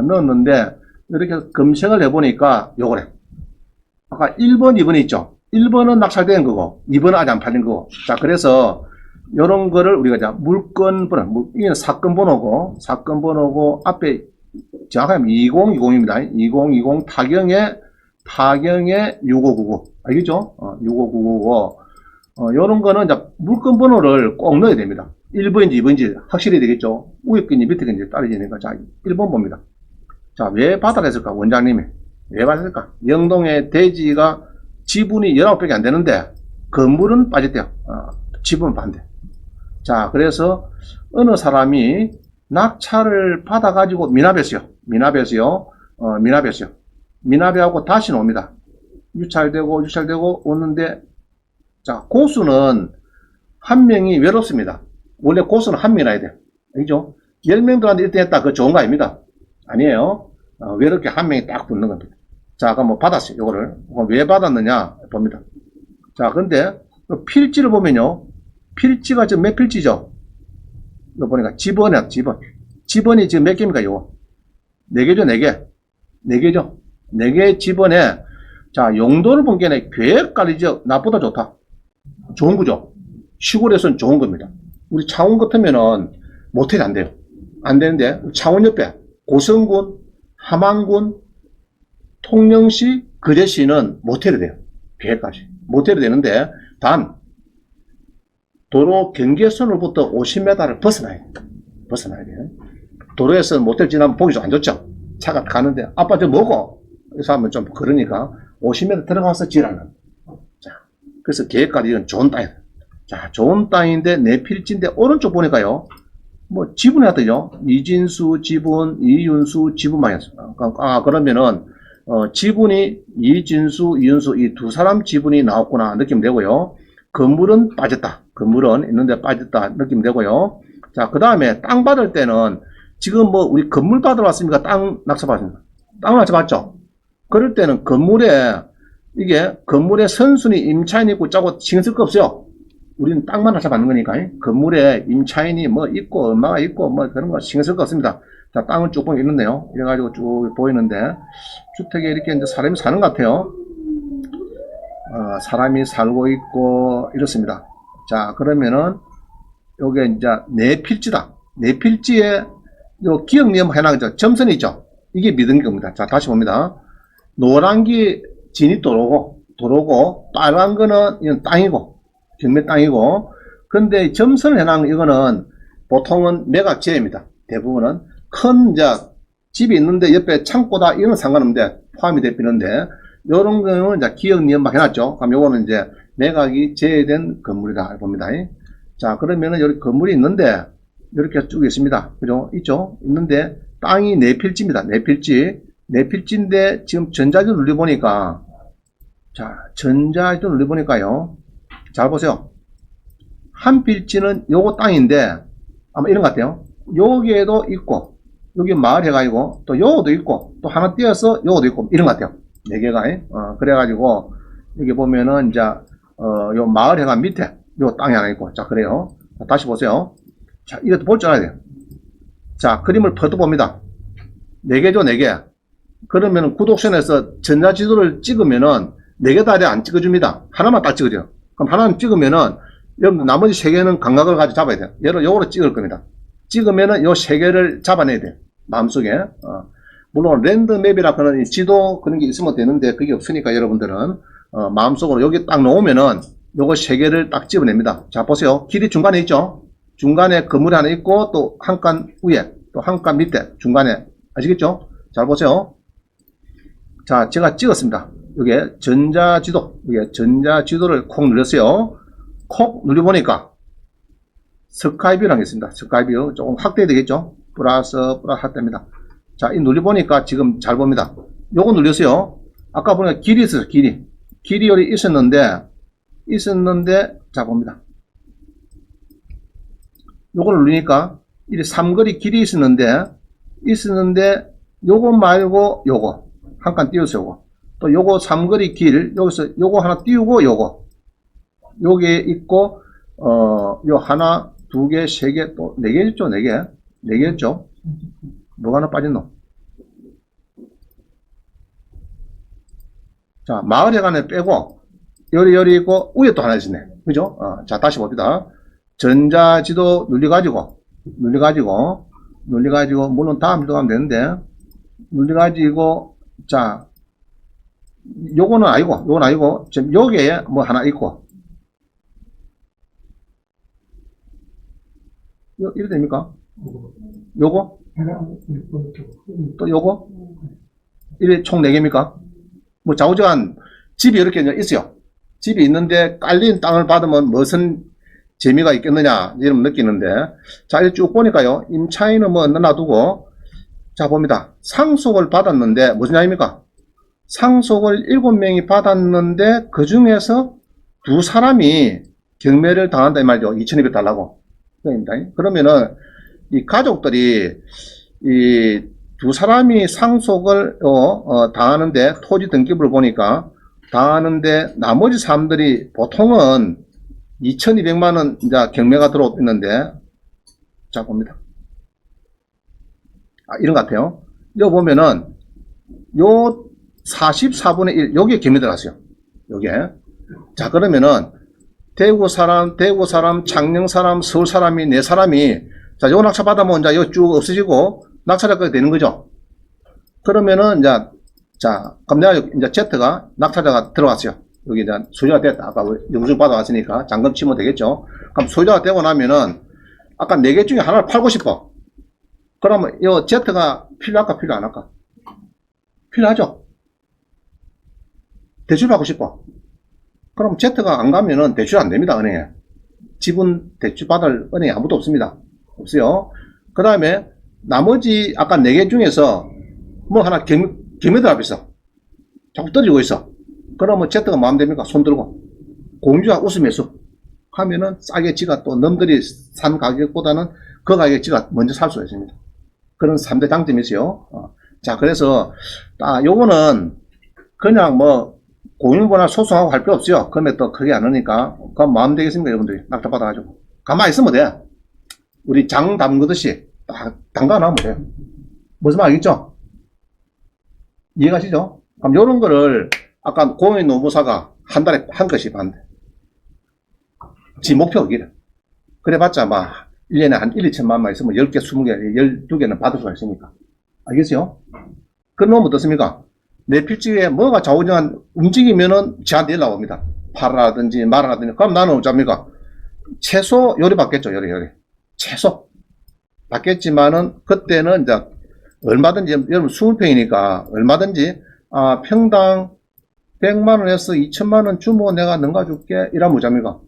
넣었는데 이렇게 검색을 해보니까 요거래. 아까 1번, 2번이 있죠. 1번은 낙찰된 거고 2번은 아직 안 팔린 거고. 자, 그래서 요런 거를 우리가 이제 물건 번호, 이게 사건 번호고, 사건 번호고, 앞에 정확하게 2020입니다. 2020 타경의 6599. 알겠죠? 6599고, 요런 거는 이제 물건 번호를 꼭 넣어야 됩니다. 1번인지 2번인지 확실히 되겠죠? 위에 건지 밑에 건지 따르지니까. 자, 1번 봅니다. 자, 왜 받아냈을까? 원장님이. 왜 받았을까? 영동의 대지가 지분이 19배가 안 되는데, 건물은 빠졌대요. 지분은 반대. 자, 그래서 어느 사람이 낙찰을 받아가지고 미납했어요. 미납하고 다시 옵니다. 유찰되고 오는데, 자, 고수는 한 명이 외롭습니다. 원래 고수는 한 명이나 해야 돼요. 알죠? 10명들한테 1등 했다. 그거 좋은 거 아닙니다. 아니에요. 외롭게 한 명이 딱 붙는 겁니다. 자, 그럼 뭐 받았어요. 요거를. 왜 받았느냐 봅니다. 자, 근데 필지를 보면요. 필지가 지금 몇 필지죠? 이거 보니까 지번이야, 지번. 지번이 지금 몇 개입니까, 요거? 4개죠, 4개. 4개죠. 4개 지번에, 자, 용도를 본 게 계획관리 지역, 나보다 좋다. 좋은 거죠. 시골에서는 좋은 겁니다. 우리 창원 같으면은 모텔이 안 돼요. 안 되는데, 창원 옆에 고성군, 함안군, 통영시, 거제시는 모텔이 돼요. 계획까지. 모텔이 되는데, 단, 도로 경계선으로부터 50m를 벗어나야 돼요. 도로에서 모텔 지나면 보기 좀 안 좋죠? 차가 가는데, 아빠 저 뭐고? 그래서 하면 좀 그러니까 50m 들어가서 지라는. 자, 그래서 계획관리는 좋은 땅이에요. 자, 좋은 땅인데 내 필지인데 오른쪽 보니까요. 뭐 지분이 하더죠. 이진수 지분, 이윤수 지분만 했어요. 그러면은 지분이 이진수, 이윤수 이 두 사람 지분이 나왔구나 느낌 되고요. 건물은 빠졌다. 건물은 있는데 빠졌다 느낌 되고요. 자, 그 다음에 땅 받을 때는 지금 뭐 우리 건물 받으러 왔습니까? 땅 낙찰 받습니까? 땅 낙찰 받죠? 그럴 때는 건물에 이게 건물에 선순위 임차인이 있고 짜고 신경 쓸 거 없어요. 우리는 땅만 낙찰 받는 거니까 건물에 임차인이 뭐 있고 엄마가 있고 뭐 그런 거 신경 쓸 거 없습니다. 자, 땅은 쭉 보면 있는데요. 이래가지고 쭉 보이는데 주택에 이렇게 이제 사람이 사는 것 같아요. 사람이 살고 있고 이렇습니다. 자, 그러면은 요게 이제 내 필지다. 내 필지에 요 기억니엄 해놔죠. 점선이 있죠. 이게 미등기 겁니다. 자, 다시 봅니다. 노란기 진입도로고 도로고, 빨간 거는 이건 땅이고, 경매 땅이고, 근데 점선을 해놓은 이거는 보통은 매각지입니다. 대부분은 큰 이제 집이 있는데 옆에 창고다 이런 상관없는데 포함이 되는데 요런 거는 이제 기억 니은 막 해놨죠. 그럼 요거는 이제 매각이 제외된 건물이다 봅니다. 자, 그러면은 여기 건물이 있는데 이렇게 쭉 있습니다. 그죠? 있죠? 있는데 땅이 4필지입니다. 4필지인데 지금 전자지도 눌러보니까, 자, 전자지도 눌러보니까요. 잘 보세요. 한 필지는 요거 땅인데 아마 이런 것 같아요. 여기에도 있고, 여기 마을 해가지고 또 요거도 있고, 또 하나 띄어서 요거도 있고, 이런 것 같아요. 4개가. 그래가지고 여기 보면은 이제 요 마을 해가 밑에 요 땅이 하나 있고, 자, 그래요. 자, 다시 보세요. 자, 이것도 볼 줄 알아야 돼요. 자, 그림을 퍼득봅니다. 4개죠, 4개. 그러면 구독선에서 전자지도를 찍으면은 4개 다 안 찍어줍니다. 하나만 딱 찍어줘요. 그럼 하나는 찍으면은 여러분 나머지 3개는 감각을 가지고 잡아야 돼요. 얘를 요거로 찍을 겁니다. 찍으면은 요 3개를 잡아내야 돼요. 마음속에. 물론 랜드맵이라 그런 지도 그런 게 있으면 되는데 그게 없으니까 여러분들은 마음속으로 여기 딱 놓으면은 요거 3개를 딱 집어냅니다. 자, 보세요. 길이 중간에 있죠. 중간에 건물이 하나 있고 또 한 칸 위에 또 한 칸 밑에 중간에, 아시겠죠? 잘 보세요. 자, 제가 찍었습니다. 여기에 전자지도를 콕 눌렀어요. 콕 눌러보니까 스카이뷰라는 게 있습니다. 스카이뷰 조금 확대되겠죠? 플러스 확대입니다. 자, 이 눌러보니까 지금 잘 봅니다. 요거 눌렸어요. 아까 보니까 길이 있었어요. 길이 여기 있었는데 자, 봅니다. 요걸 누르니까 이 삼거리 길이 있었는데 요거 말고 요거 한 칸 띄우세요. 요거 또 요거 삼거리 길 여기서 요거 하나 띄우고 요게 있고 요 하나, 2개, 3개, 또 4개 있죠. 4개 있죠. 뭐가 하나 빠졌노? 자, 마을회관에 빼고 요리 있고 위에 또 하나 있네. 그죠? 자, 다시 봅니다. 전자지도 눌려가지고 물론 다음 지도 가면 되는데 눌려가지고, 자, 요거는 아니고 지금 여기에 뭐 하나 있고, 이래 됩니까? 요거? 또 요거? 이래 총 4개입니까? 뭐 좌우지간 집이 이렇게 있어요. 집이 있는데 깔린 땅을 받으면 무슨 재미가 있겠느냐 이런 느끼는데, 자, 이렇게 쭉 보니까요. 임차인은 뭐 놔두고, 자, 봅니다. 상속을 받았는데 무슨 말입니까? 상속을 7명이 받았는데 그 중에서 2사람이 경매를 당한다 이 말이죠. 2,200달라고. 그러면은 이 가족들이 이 2사람이 상속을 당하는데, 토지 등기부를 보니까 당하는데 나머지 사람들이 보통은 2,200만원 이제 경매가 들어오는데, 자, 봅니다. 이런 것 같아요. 여기 보면은 요 44분의 1 여기에 경매 들어갔어요. 요게. 자, 그러면은 대구 사람, 창녕 사람, 서울 사람이 4사람이, 자, 요 낙찰 받으면 이제 요 쭉 없어지고 낙찰자가 되는 거죠. 그러면은 이제, 자, 그럼 내가 이제 Z가 낙찰자가 들어왔어요. 여기 이제 소유자가 됐다. 아까 영수증 받아왔으니까 잔금 치면 되겠죠. 그럼 소유자가 되고 나면은 아까 4개 중에 하나를 팔고 싶어. 그러면 요 Z가 필요할까, 필요 안 할까? 필요하죠. 대출 받고 싶어. 그럼 Z가 안 가면은 대출 안 됩니다, 은행에. 지분 대출 받을 은행이 아무도 없습니다. 없어요. 그 다음에 나머지 아까 4개 중에서 뭐 하나 경매들 앞에 있어. 자꾸 떨어지고 있어. 그러면 Z가 마음 됩니까? 손 들고. 공주가 웃으면서 하면은 싸게 지가 또 남들이 산 가격보다는 그 가격에 지가 먼저 살 수가 있습니다. 그런 3대 장점이 있어요. 자, 그래서 요거는 그냥 뭐 공인보나 소송하고 할 필요 없어요. 금액 또 크게 안 하니까. 그럼 마음 되겠습니까, 여러분들이? 낙찰 받아가지고. 가만히 있으면 돼. 우리 장 담그듯이 딱 담가놔면 돼요. 무슨 말 알겠죠? 이해가시죠? 그럼 요런 거를 아까 공인노무사가 한 달에 한 건씩 받는데. 지 목표가 그래. 그래 봤자 막 1년에 한 1, 2천만만 있으면 10개, 20개, 12개는 받을 수가 있으니까. 알겠어요? 그럼 어떻습니까? 내 필지에 뭐가 좌우정한 움직이면은 저한테 연락 옵니다. 팔아라든지 말아라든지. 그럼 나는 어쩝니까? 최소 요리 받겠죠, 요리. 최소. 받겠지만은, 그때는 이제 얼마든지, 여러분 20평이니까 얼마든지, 평당 100만원에서 2천만원 주모 내가 능가 줄게. 이러면 어쩝니까?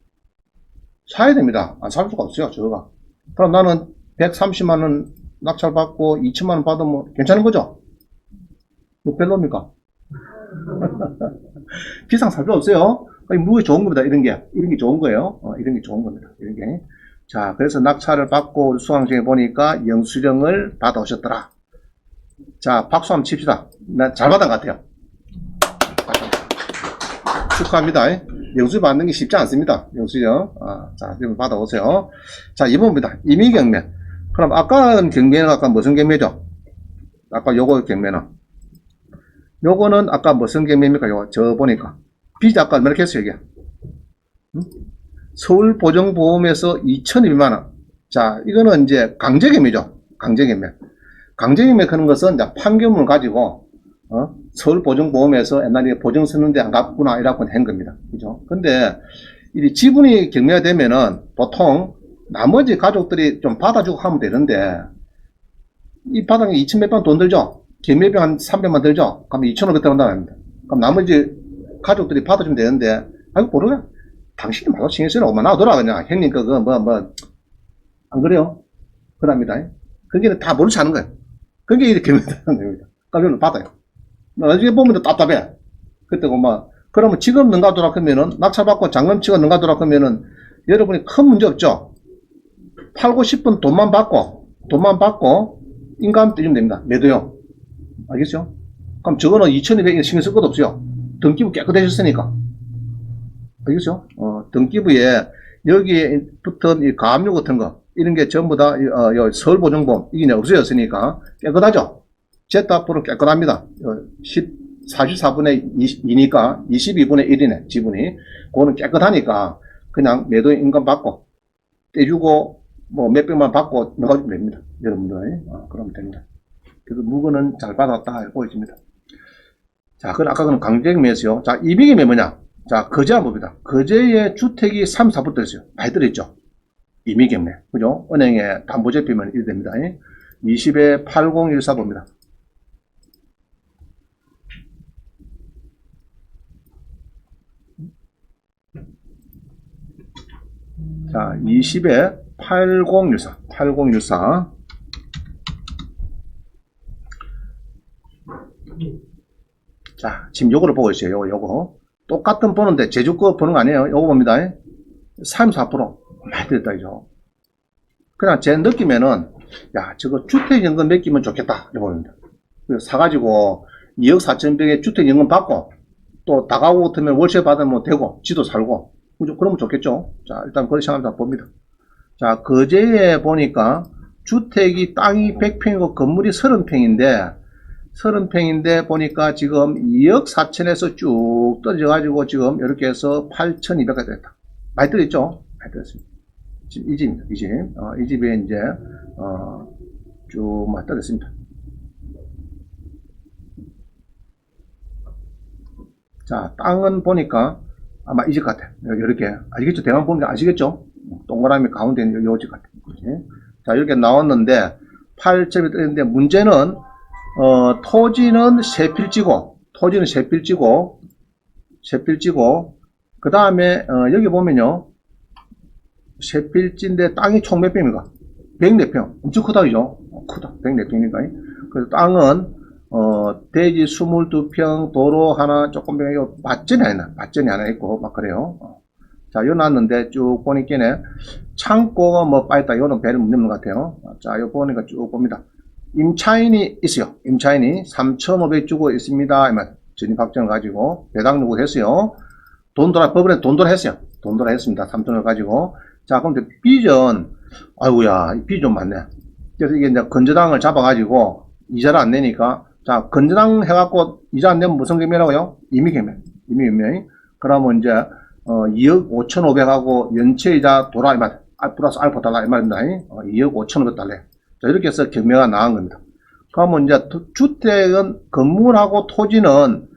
사야 됩니다. 안 살 수가 없어요, 저가. 그럼 나는 130만원 낙찰 받고 2천만원 받으면 괜찮은 거죠? 뭐 별로입니까? 비상 살 필요 없어요. 물이 좋은 겁니다. 이런 게 좋은 거예요. 이런 게 좋은 겁니다. 이런 게. 자, 그래서 낙찰을 받고 수강생에 보니까 영수증을 받아오셨더라. 자, 박수 한번 칩시다. 나 잘 받은 것 같아요. 축하합니다. 영수증 받는 게 쉽지 않습니다. 영수증. 자, 지금 받아오세요. 자, 2번입니다. 임의경매. 그럼 아까 경매는 아까 무슨 경매죠? 아까 요거 경매는. 요거는 아까 무슨 경매입니까? 요거 저 보니까. 빚이 아까 얼마나 했어요, 이게? 서울보증보험에서 2,200만원. 자, 이거는 이제 강제경매죠. 강제경매. 강제경매 하는 것은 이제 판결문을 가지고, 서울보증보험에서 옛날에 보증 썼는데 안 갚구나, 이라고 한 겁니다. 그죠? 근데, 이 지분이 경매가 되면은 보통 나머지 가족들이 좀 받아주고 하면 되는데, 이 바닥에 2천 몇만 돈 들죠? 경매비 한 300만 들죠? 그럼 2,500 들어간다고 합니다. 그럼 나머지 가족들이 받아주면 되는데, 아이고, 모르겠 당신이 말로 신경 쓰는 엄마 놔둬라, 그냥. 형님, 안 그래요? 그럽니다. 그게 다 모르지 않은 거예요. 그게 이렇게 경매되는 겁니다. 그러면 받아요. 나중에 보면 답답해. 그때 그러면 지금 능가도라 하면은, 낙찰받고 잔금치고 능가도라 하면은, 여러분이 큰 문제 없죠? 팔고 싶은 돈만 받고, 인감 떼주면 됩니다. 매도요. 알겠죠? 그럼 저거는 2,200원 신경 쓸 것도 없어요. 등기부 깨끗해졌으니까. 알겠죠? 등기부에 여기에 붙은 이 가압류 같은 거, 이런 게 전부 다, 서울보증보험, 이게 없어졌으니까 깨끗하죠? 제타프로 깨끗합니다. 44분의 2니까 22분의 1이네, 지분이. 그거는 깨끗하니까 그냥 매도 인감 받고, 떼주고, 몇백만 받고 넣어주면 됩니다. 여러분들. 그러면 됩니다. 그래서 물건은 잘 받았다, 알고 있습니다. 자, 그럼 아까 그는 강제경매였어요. 자, 임의경매 뭐냐? 자, 거제 한번 봅니다. 거제에 주택이 3, 4% 들었어요. 많이 들었죠? 임의경매. 그죠? 은행에 담보 잡히면 이래 됩니다. 20에 8014 봅니다. 자, 20에 8014. 자, 지금 요거를 보고 있어요. 요거. 똑같은 보는데, 제주 거 보는 거 아니에요. 요거 봅니다. 34%. 많이 들었다, 이죠. 그냥 제 느낌에는, 야, 저거 주택연금 맡기면 좋겠다. 이거 봅니다. 그래서 사가지고, 2억 4천병에 주택연금 받고, 또 다가오고 같으면 월세 받으면 되고, 지도 살고, 그죠? 그러면 좋겠죠. 자, 일단 그렇게 생각합니다. 봅니다. 자, 거제에 보니까, 주택이 땅이 100평이고, 건물이 30평인데, 보니까 지금 2억 4천에서 쭉 떨어져가지고 지금 이렇게 해서 8,200까지 됐다. 많이 떨어졌죠? 많이 떨어졌습니다. 지금 이 집입니다. 이 집. 이 집에 이제, 쭉 많이 떨어졌습니다. 자, 땅은 보니까 아마 이 집 같아요. 이렇게. 아시겠죠? 대만 보면 아시겠죠? 동그라미 가운데 있는 요 집 같아요. 그치? 자, 이렇게 나왔는데, 8점이 떨어졌는데, 문제는, 토지는 세 필지고, 그 다음에, 여기 보면요, 세 필지인데 땅이 총 몇 평입니까? 104평. 엄청 크다, 그죠? 크다. 104평이니까. 그래서 땅은, 대지 22평, 도로 하나, 조금, 밭전이 하나 있고, 막 그래요. 자, 요 놨는데 쭉 보니까네, 창고가 빠있다. 요는 배를 못 넣는 것 같아요. 자, 요 보니까 쭉 봅니다. 임차인이 있어요. 임차인이 3,500 주고 있습니다. 전입 확정을 가지고 배당 요구 했어요. 법원에 돈 돌아 했어요. 돈 돌아 했습니다. 3,000을 가지고. 자, 그럼 빚은, 아이고야, 빚이 좀 많네. 그래서 이게 이제 건저당을 잡아가지고 이자를 안 내니까, 자, 건저당 해갖고 이자 안 내면 무슨 경매라고요? 임의경매. 그러면 이제, 2억 5,500하고 연체이자 돌아, 플러스 알파 달라, 이 말입니다. 2억 5,500 달러. 자, 이렇게 해서 경매가 나간 겁니다. 그러면 이제 주택은 건물하고 토지는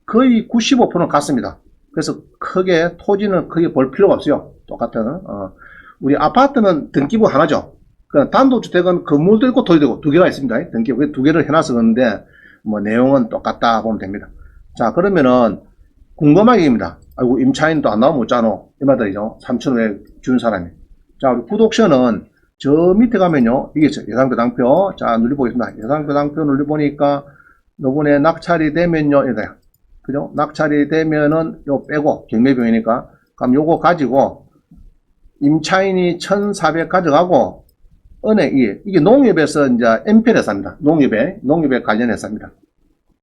거의 95%는 같습니다. 그래서 크게 토지는 크게 볼 필요가 없어요. 똑같은 우리 아파트는 등기부 하나죠. 그 단독주택은 건물도 있고 토지도 있고 두 개가 있습니다. 등기부 두 개를 해놔서 그런데 뭐 내용은 똑같다 보면 됩니다. 자, 그러면은 궁금하게 입니다. 아이고 임차인도 안 나오면 못잖아 이 말들이죠. 3,500 준 사람이. 자, 우리 구독션은 저 밑에 가면요 이게 예상배당표. 자, 눌러보겠습니다. 예상배당표 눌러보니까 요번에 낙찰이 되면요 이래요. 그죠? 낙찰이 되면은 요 빼고 경매병이니까 그럼 요거 가지고 임차인이 1,400 가져가고 은행 이게 농협에서 이제 MPL에서 삽니다. 농협에 관련해서 삽니다.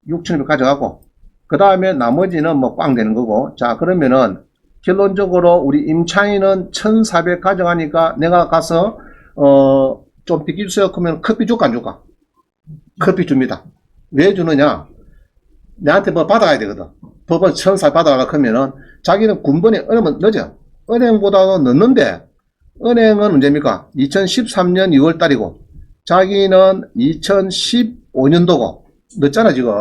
6,200 가져가고 그 다음에 나머지는 뭐 꽝 되는 거고. 자, 그러면은 결론적으로 우리 임차인은 1,400 가져가니까 내가 가서 좀 비켜주세요 그러면 커피 줄까 안 줄까? 커피 줍니다. 왜 주느냐? 내한테 뭐 받아가야 되거든. 법원 1,400 받아가려고 하면은 자기는 군번에 은행은 늦어. 은행보다도 늦는데 은행은 언제입니까? 2013년 6월 달이고 자기는 2015년도고 늦잖아 지금.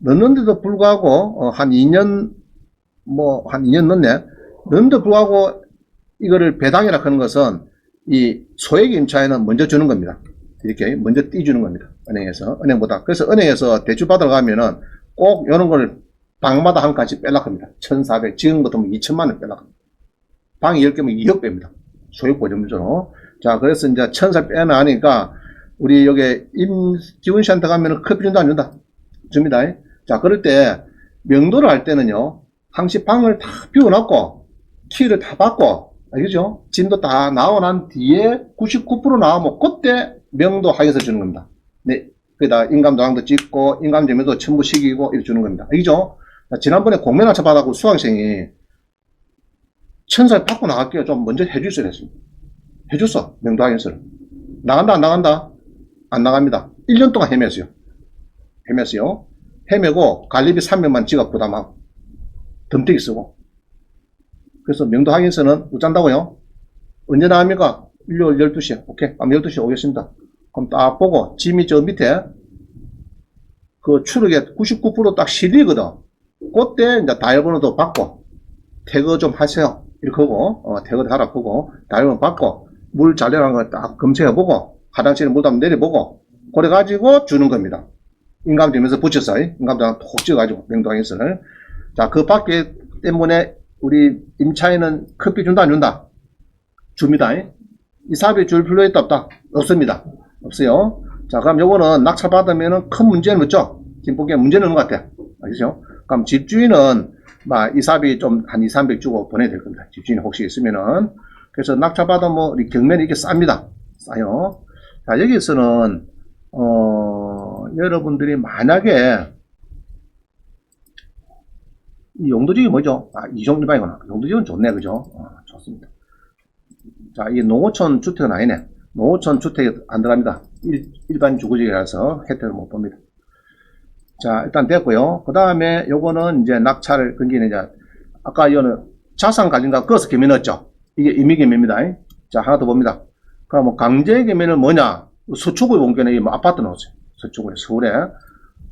늦는데도 불구하고 한 2년 한 2년 늦네. 늦는데도 불구하고 이거를 배당이라 하는 것은 이 소액 임차인은 먼저 주는 겁니다. 이렇게 먼저 띄주는 겁니다. 은행보다. 그래서 은행에서 대출 받으러 가면은 꼭 이런 걸 방마다 한 칸씩 빼려고 합니다. 1,400, 지금 같으면 2천만 원 빼려고 합니다. 방이 10개면 2억 뺍니다. 소액 보증주로. 자, 그래서 이제 1,400 빼놔하니까 우리 여기 임기훈 씨한테 가면은 커피 준다 안 준다? 줍니다. 자, 그럴 때 명도를 할 때는요, 항시 방을 다 비워놨고, 키를 다 받고, 알겠죠? 진도 다 나오고 난 뒤에 99% 나오면 그때 명도 하에서 주는 겁니다. 네. 거기다 인감도장도 찍고, 인감점유도 첨부시키고, 이렇게 주는 겁니다. 알겠죠? 자, 지난번에 공매낙찰 받았고 수강생이 1,400 받고 나갈게요. 좀 먼저 해주셔야 했습니다. 해줬어. 명도 하에서는. 나간다, 안 나간다? 안 나갑니다. 1년 동안 헤맸어요. 헤매고 관리비 300만 지가 부담하고 덤태기 쓰고. 그래서 명도 확인서는 어쩐다고요? 언제 나갑니까? 일요일 12시에. 오케이. 그럼 12시에 오겠습니다. 그럼 딱 보고 짐이 저 밑에 그 추력에 99% 딱 실리거든. 그때 이제 다이얼번호도 받고 태그 좀 하세요. 이렇게 하고 태그도 하라 하고 다이얼번호 받고 물 잘 내려간 거 딱 검색해보고 화장실에 물 한번 내려보고 그래 가지고 주는 겁니다. 인감되면서 붙였어. 인감장 톡 찍어가지고 명도항에서는. 자, 그 밖에 때문에 우리 임차인은 커피 준다 안 준다? 줍니다. 이 사업에 줄 필요 있다 없다? 없습니다. 없어요. 자, 그럼 요거는 낙찰 받으면은 큰 문제는 없죠? 지금 보기엔 문제는 없는 것 같아. 알겠죠? 그럼 집주인은 이 사업이 좀 한 2, 300 주고 보내야 될 겁니다. 집주인이 혹시 있으면은. 그래서 낙찰 받으면 우리 경매는 이렇게 쌉니다. 싸요. 자, 여기서는 여러분들이 만약에 이 용도지역이 뭐죠? 이종일반이구나. 용도지역은 좋네, 그죠? 좋습니다. 자, 이게 농어촌 주택은 아니네. 농어촌 주택에 안 들어갑니다. 일반 주거지역이라서 혜택을 못 봅니다. 자, 일단 됐고요. 그 다음에 요거는 이제 낙찰을 끊기는 이제 아까 이거는 자산 관리인가 그것을 개면 넣었죠. 이게 임의개매입니다. 자, 하나 더 봅니다. 그럼 강제개매는 뭐냐? 서초구에 옮겨내 아파트 넣었어요. 서초구에 서울에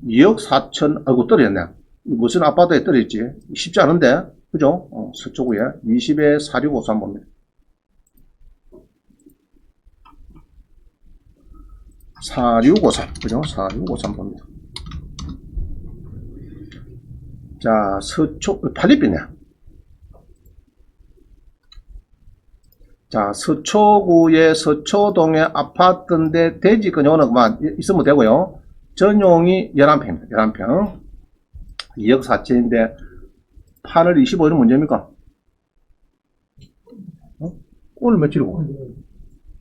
2억 4천 아이고 떨어졌네. 무슨 아파트에 떨어졌지? 쉽지 않은데 그죠? 서초구에 20에 4653 봅니다. 4653 그죠? 4653 봅니다. 자, 팔립이네. 자, 서초구의 서초동의 아파트인데 대지권 요거는 그만 있으면 되고요. 전용이 11평입니다. 11평. 2억 4천인데 8월 25일은 문제입니까? 오늘 며칠이고?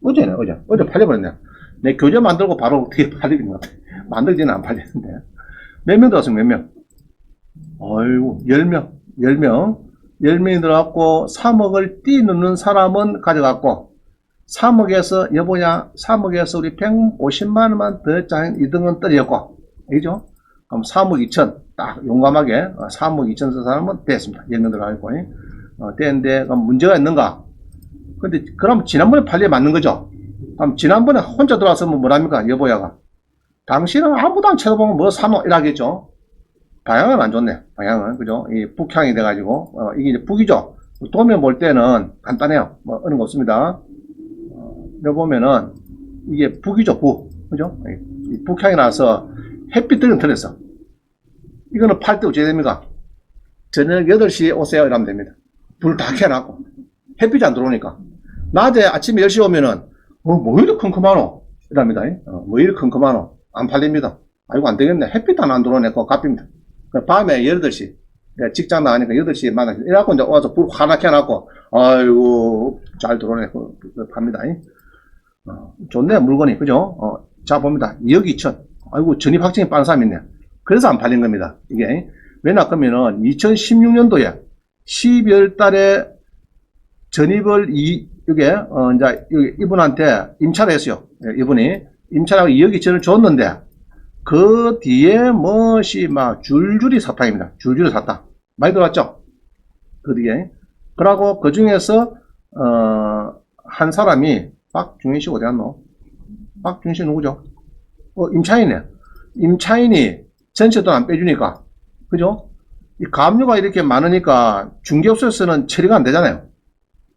어제네, 어제 팔려버렸네. 내 교재 만들고 바로 어떻게 팔리는 것 같아. 만들지는 안 팔리는데. 몇 명 들어왔어요, 몇 명? 어이구, 10명이 들어갔고, 3억을 띄누는 사람은 가져갔고, 3억에서, 여보냐, 3억에서 우리 150만원만 더 짜인 2등은 떨어졌고, 알죠? 그럼 3억 2천, 딱 용감하게, 3억 2천 쓴 사람은 됐습니다. 10명 들어가고, 됐는데, 그럼 문제가 있는가? 그럼 지난번에 판례 맞는 거죠? 그럼 지난번에 혼자 들어왔으면 뭐랍니까? 여보야가. 당신은 아무도 안 쳐다보면 뭐 사노 이라겠죠. 방향은 안 좋네. 방향은 그죠? 이 북향이 돼가지고 이게 이제 북이죠. 도면 볼 때는 간단해요. 뭐 어려운 거 없습니다. 여기 보면은 이게 북이죠. 북 그죠? 이 북향이 나서 햇빛 들은 틀렸어. 이거는 팔 때 어찌해야 됩니까? 저녁 8시에 오세요 이러면 됩니다. 불 다 켜놨고 햇빛이 안 들어오니까 낮에 아침에 10시에 오면은 뭐 이렇게 컴컴하노 이랍니다. 뭐 이렇게 컴컴하노 안 팔립니다. 아이고 안 되겠네. 햇빛 안 들어오네. 그거 값입니다. 밤에 8시 직장 나가니까 8시에 만나 이래갖고 이제 와서 불 하나 켜놨고 아이고 잘 들어오네. 팝니다. 좋네 물건이 그죠? 자 봅니다. 2억 2천 아이고 전입 확정이 빠른 사람이 있네. 그래서 안 팔린 겁니다. 이게 왜냐 그러면은 2016년도에 12월 달에 전입을 이게 이제 이분한테 임차를 했어요. 이분이 임차라고 2억 2천을 줬는데 그 뒤에 무엇이 막 줄줄이 사탕입니다. 줄줄이 사탕. 많이 들어왔죠? 그 뒤에. 그러고 그 중에서 한 사람이 박중인 씨 어디 갔노? 박중인 씨 누구죠? 임차인이네. 임차인이 전체 돈 안 빼주니까 그죠? 이 가압류가 이렇게 많으니까 중개업소에서는 처리가 안 되잖아요.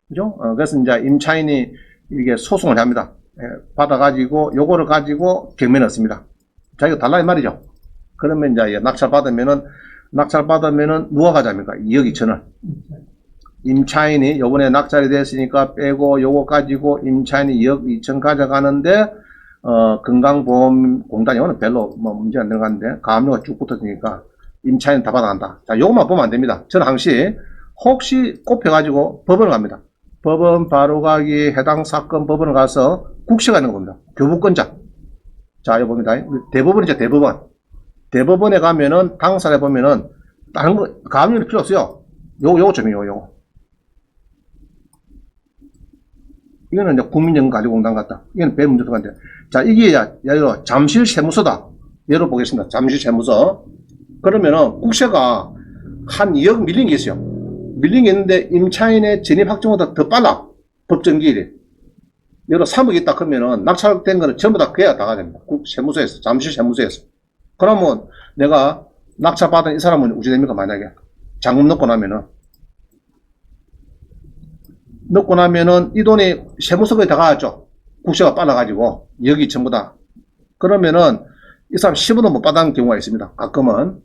그죠? 그래서 이제 임차인이 이게 소송을 합니다. 받아가지고 요거를 가지고 경매를 넣습니다. 자기가 달라 이 말이죠. 그러면 이제 낙찰 받으면은 누가 가져갑니까? 2억 2천을. 임차인이 요번에 낙찰이 됐으니까 빼고 요거 가지고 임차인이 2억 2천 가져가는데 건강보험공단이 오늘 별로 뭐 문제 안 들어가는데 가압류가 쭉 붙었으니까 임차인 다 받아간다. 자, 요것만 보면 안 됩니다. 저는 항시 혹시 꼽혀가지고 법원을 갑니다. 법원 바로가기 해당 사건 법원을 가서 국시가 있는 겁니다. 교부권자. 자, 여기 봅니다. 대법원이죠, 대법원. 대법원에 가면은 당사자에 보면은 다른 거 가압류는 필요 없어요. 요거 점이요, 요거. 이거는 이제 국민연금관리공단 같다. 이건 배 문제 들어간대. 자, 이게 예로 잠실세무서다. 예로 보겠습니다. 잠실세무서. 그러면은 국세가 한 2억 밀린 게 있어요. 밀린 게 있는데 임차인의 진입 확정보다 더 빨라. 법정기일이. 예로 3억 있다 그러면은 낙찰된 거는 전부 다 그래야 나가야 됩니다. 세무서에서, 잠실세무서에서. 그러면 내가 낙찰 받은 이 사람은 어찌 됩니까? 만약에 잔금 넣고 나면은 이 돈이 세무서에 다 가죠. 국세가 빨라가지고 여기 전부 다. 그러면은 이 사람 10원도 못 받은 경우가 있습니다. 가끔은.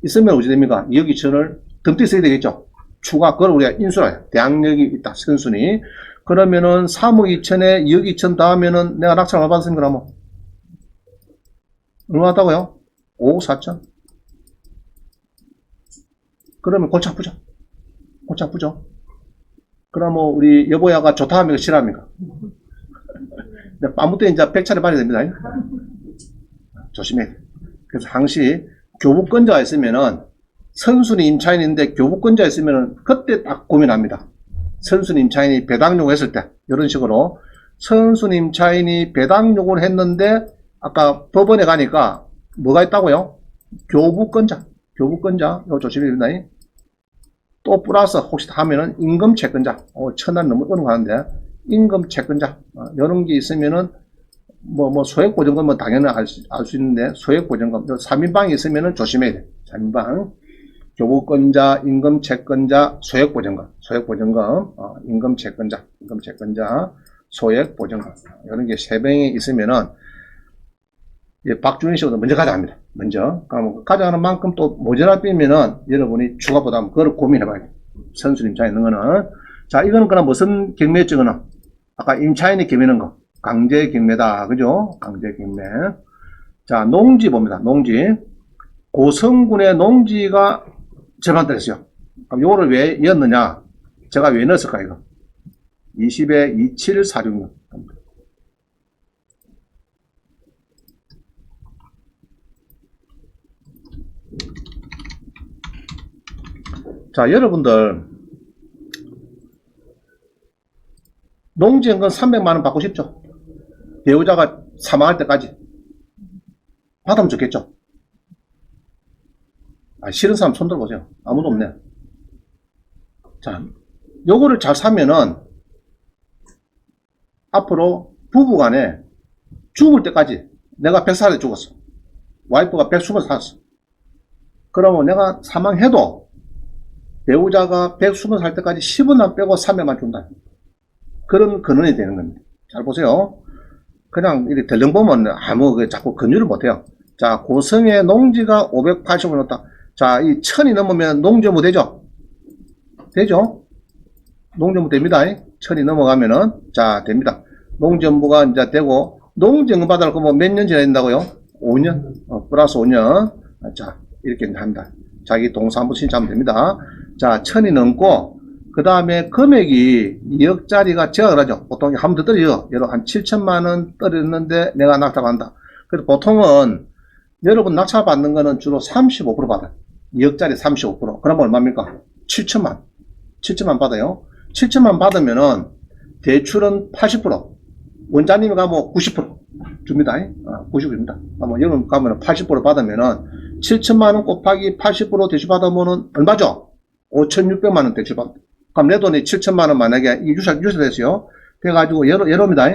있으면 어찌 됩니까? 2억 2천을 덤띠 써야 되겠죠. 추가, 그걸 우리가 인수를 해요. 대항력이 있다. 선순위. 그러면은 3억 2천에 2억 2천 더하면은 내가 낙찰 얼마 받았습니까? 그러면 얼마 받다고요? 5억 4천. 그러면 골치 아프죠. 골치 아프죠. 그러면 우리 여보야가 좋다 합니까? 싫어합니까? 아무 때 이제 100차례 받아야 됩니다. 조심해. 그래서 항시 교부권자가 있으면은 선순위 임차인인데 교부권자 있으면은 그때 딱 고민합니다. 선순위 임차인이 배당 요구했을 때 이런 식으로 선순위 임차인이 배당 요구를 했는데 아까 법원에 가니까 뭐가 있다고요? 교부권자 이거 조심해야 된다. 또 플러스 혹시 하면은 임금 채권자. 천안 너무 어려운 거 하는데 임금 채권자. 이런 게 있으면은 뭐 소액보증금 뭐 당연히 알 수 있는데 소액보증금 3인방이 있으면은 조심해야 돼. 3인방. 교부권자, 임금 채권자, 소액보증금, 임금 채권자, 소액보증금. 이런 게 세 명이 있으면은 박준희 씨보다 먼저 가져갑니다. 먼저. 그럼 가져가는 만큼 또 모자라 빼면은 여러분이 추가 부담, 그걸 고민해봐야 돼요. 선수 임차인 있는 거는. 자, 이거는 그럼 무슨 경매였죠, 그는? 아까 임차인이 경매는 거. 강제 경매다. 그죠? 강제 경매. 자, 농지 봅니다. 농지. 고성군의 농지가 절반됐어요. 그럼 요거를 왜 넣었느냐? 제가 왜 넣었을까, 이거? 20에 27466. 자, 여러분들 농지연금 300만원 받고 싶죠? 배우자가 사망할 때까지 받으면 좋겠죠? 싫은 사람 손 들어보세요. 아무도 없네. 자, 요거를 잘 사면은 앞으로 부부간에 죽을 때까지 내가 100살에 죽었어. 와이프가 120을 살았어. 그러면 내가 사망해도 배우자가 120살 때까지 10원 안 빼고 300만 준다. 그런 근원이 되는 겁니다. 잘 보세요. 그냥 이렇게 덜렁 보면 자꾸 근유를 못해요. 자, 고성의 농지가 580을 넣었다. 자, 이 1000이 넘으면 농지무 되죠? 되죠? 농지무 됩니다. 1000이 넘어가면은, 자, 됩니다. 농지무가 이제 되고, 농지무 받아놓고 뭐 몇 년 지나야 된다고요? 5년? 플러스 5년. 자, 이렇게 합니다. 자기 동사무소 신청하면 됩니다. 자, 1000이 넘고, 그 다음에 금액이 2억짜리가 제가 그러죠. 보통 한 번 더 떨어져요. 여러분 한 7천만원 떨어졌는데 내가 낙찰받는다. 그래서 보통은 여러분 낙찰받는 거는 주로 35% 받아요. 2억짜리 35%. 그러면 얼마입니까? 7천만. 7천만 받아요. 7천만 받으면은 대출은 80%. 원자님이 가면 90% 줍니다. 90%입니다. 여러분 가면 80% 받으면은 7천만원 곱하기 80% 대출 받으면은 얼마죠? 5,600만원 대출 받습니다. 그럼 내 돈이 7천만원 만약에 유찰됐어요. 돼가지고 여러입니다.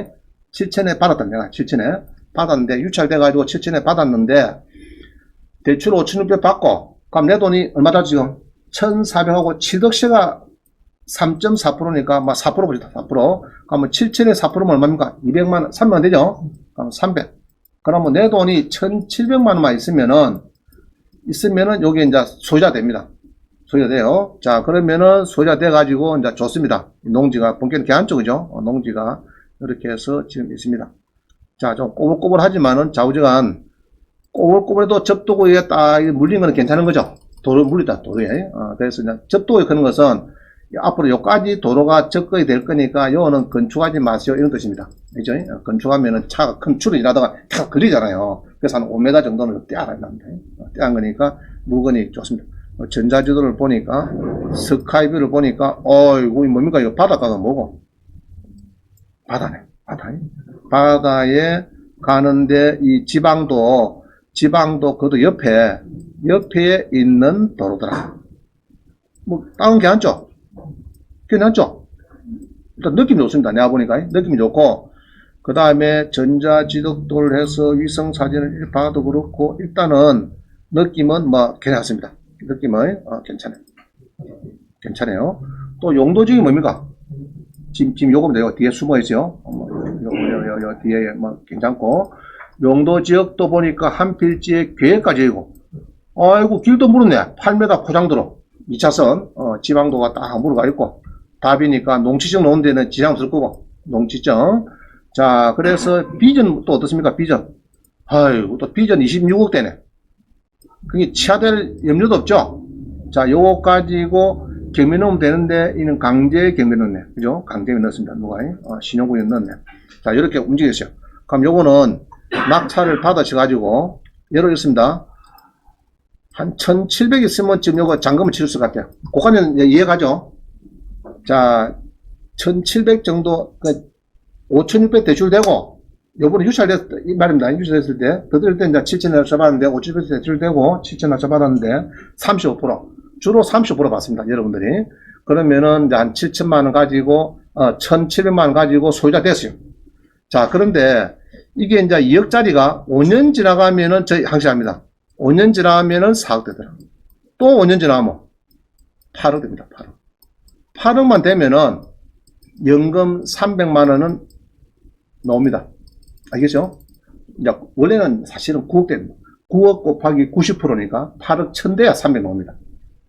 7천에 받았다. 내가 7천에 받았는데 유찰돼가지고 7천에 받았는데 대출 5,600 받고 그럼 내 돈이 얼마다 지금 1,400하고 7억시가 3.4%니까 막 4% 보시다. 4%. 그러면 7천에 4%면 얼마입니까? 200만원, 3만원 되죠? 그럼 300. 그러면 내 돈이 1,700만원만 있으면은 요게 이제 소유자 됩니다. 소유자 돼요. 자, 그러면은 소유자 돼가지고 이제 좋습니다. 농지가, 본격은 계안 쪽이죠. 농지가 이렇게 해서 지금 있습니다. 자, 좀 꼬불꼬불하지만은 좌우지간 꼬불꼬불해도 접도구에 딱 물린 거는 괜찮은 거죠. 도로 물리다, 도로에. 그래서 이제 접도구에 그런 것은 앞으로 요까지 도로가 접근이 될 거니까 요거는 건축하지 마세요. 이런 뜻입니다. 그죠? 건축하면은 차가 큰 줄을 일하다가 탁 걸리잖아요. 그래서 한 5m 정도는 떼야 됩니다. 떼한 거니까 물건이 좋습니다. 전자지도를 보니까 스카이뷰를 보니까 이거 뭡니까? 이거 바닷가가 뭐고? 바다네. 바다에 가는데 이 지방도 그도 옆에 있는 도로더라. 뭐 다운 괜찮죠? 괜찮죠? 일단 느낌이 좋습니다. 내가 보니까 느낌이 좋고 그 다음에 전자지도를 해서 위성사진을 봐도 그렇고 일단은 느낌은 뭐 괜찮습니다. 느낌은 괜찮아요. 또 용도적이 뭡니까? 지금 요거 내가 뒤에 숨어 있어요. 요 뒤에 뭐 괜찮고 용도지역도 보니까 한 필지에 계획까지 있고 아이고 길도 물었네. 8m 포장도로 2차선 지방도가 딱 물어가 있고 답이니까 농지청 놓은 데는 지장 없을 거고 농지청. 자, 그래서 비전 또 어떻습니까? 비전. 아이고 또 비전 26억 대네. 그게 취하될 염려도 없죠. 자, 요거 가지고 경매 넣으면 되는데 이는 강제 경매 넣네. 그죠? 강제 넣었습니다. 누가 신용구에 넣었네. 자, 이렇게 움직였어요. 그럼 요거는 낙찰을 받으셔가지고 열어줬습니다. 한 1,700 있으면 지금 요거 잔금을 치를 것 같아요. 고가는 이해가죠? 자, 1,700 정도, 5,600 대출되고, 요번에 이 말입니다. 유찰됐을 때, 더 들을 때 이제 7,000원 잡았는데, 5,600 대출되고, 7,000원 잡았는데, 35%. 주로 30% 받습니다. 여러분들이. 그러면은, 이제 한 7천만원 가지고, 1,700만원 가지고 소유자 됐어요. 자, 그런데, 이게 이제 2억짜리가 5년 지나가면은 저희 항시합니다. 5년 지나면은 4억 되더라. 또 5년 지나면 8억 됩니다. 8억. 8억만 되면은 연금 300만원은 나옵니다. 알겠죠? 이제 원래는 사실은 9억 됩니다. 9억 곱하기 90%니까 8억 1000대야 300 나옵니다.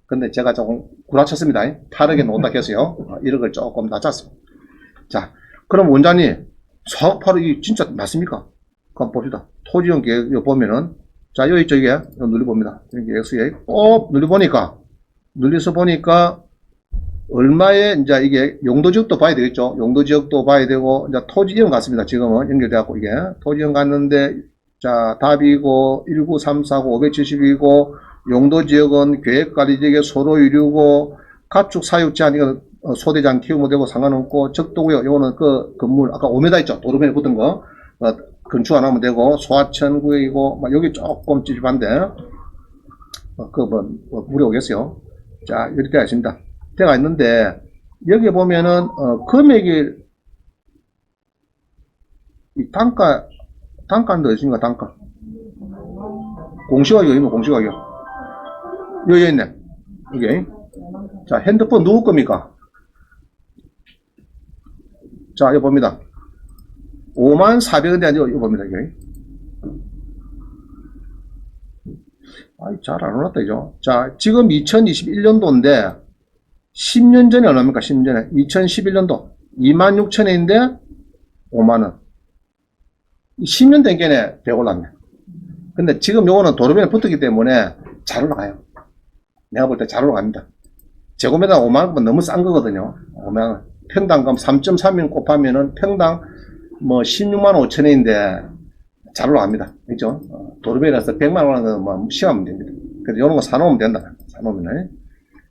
근데 제가 조금 구라쳤습니다. 8억에 놓는다 했어요. 1억을 조금 낮췄습니다. 자, 그럼 원장님 4억 8억이 진짜 맞습니까? 그럼 봅시다. 토지용 계획 보면은 자, 여기 저기에 눌러봅니다. 계획수에 꼭 눌려서 보니까 얼마에 이제 이게 용도지역도 봐야 되겠죠. 용도지역도 봐야 되고 이제 토지형 같습니다. 지금은 연결돼갖고 이게 토지형 갔는데 자, 답이고 19349 570이고 용도지역은 계획관리지역의 소로유류고 가축 사육 제한 이건 소대장 키우면 되고 상관없고 적도고요. 이거는 그 건물 아까 5m 있죠. 도로면에 붙은 거 건축 안 하면 되고 소하천 구역이고 막 여기 조금 찝찝한데 물어보겠어요. 자, 이렇게 되어 있습니다. 되어 있는데 여기 보면은 금액이 이 단가 단가는 어디 있습니까? 단가. 공시가격, 이거 공시가격. 여기 있네. 여기. 자, 핸드폰 누구 겁니까? 자, 이거 봅니다. 54,000원대 아니고, 이거 봅니다, 여기. 아이, 잘 안 올랐다, 이죠. 자, 지금 2021년도인데, 10년 전에 얼마입니까? 10년 전에. 2011년도. 26,000원인데, 5만원. 10년 된 게네, 100 올랐네. 근데 지금 요거는 도로변에 붙었기 때문에 잘 올라가요. 내가 볼 때 잘 올라갑니다. 제곱미터 5만원 너무 싼 거거든요. 5만원. 평당 그럼 3.3인 곱하면은 평당 뭐 16만 5천원인데 잘 올라갑니다. 그죠? 도로변에서 100만 원은 뭐 시하면 됩니다. 그래서 요런 거 사놓으면 된다. 사놓으면.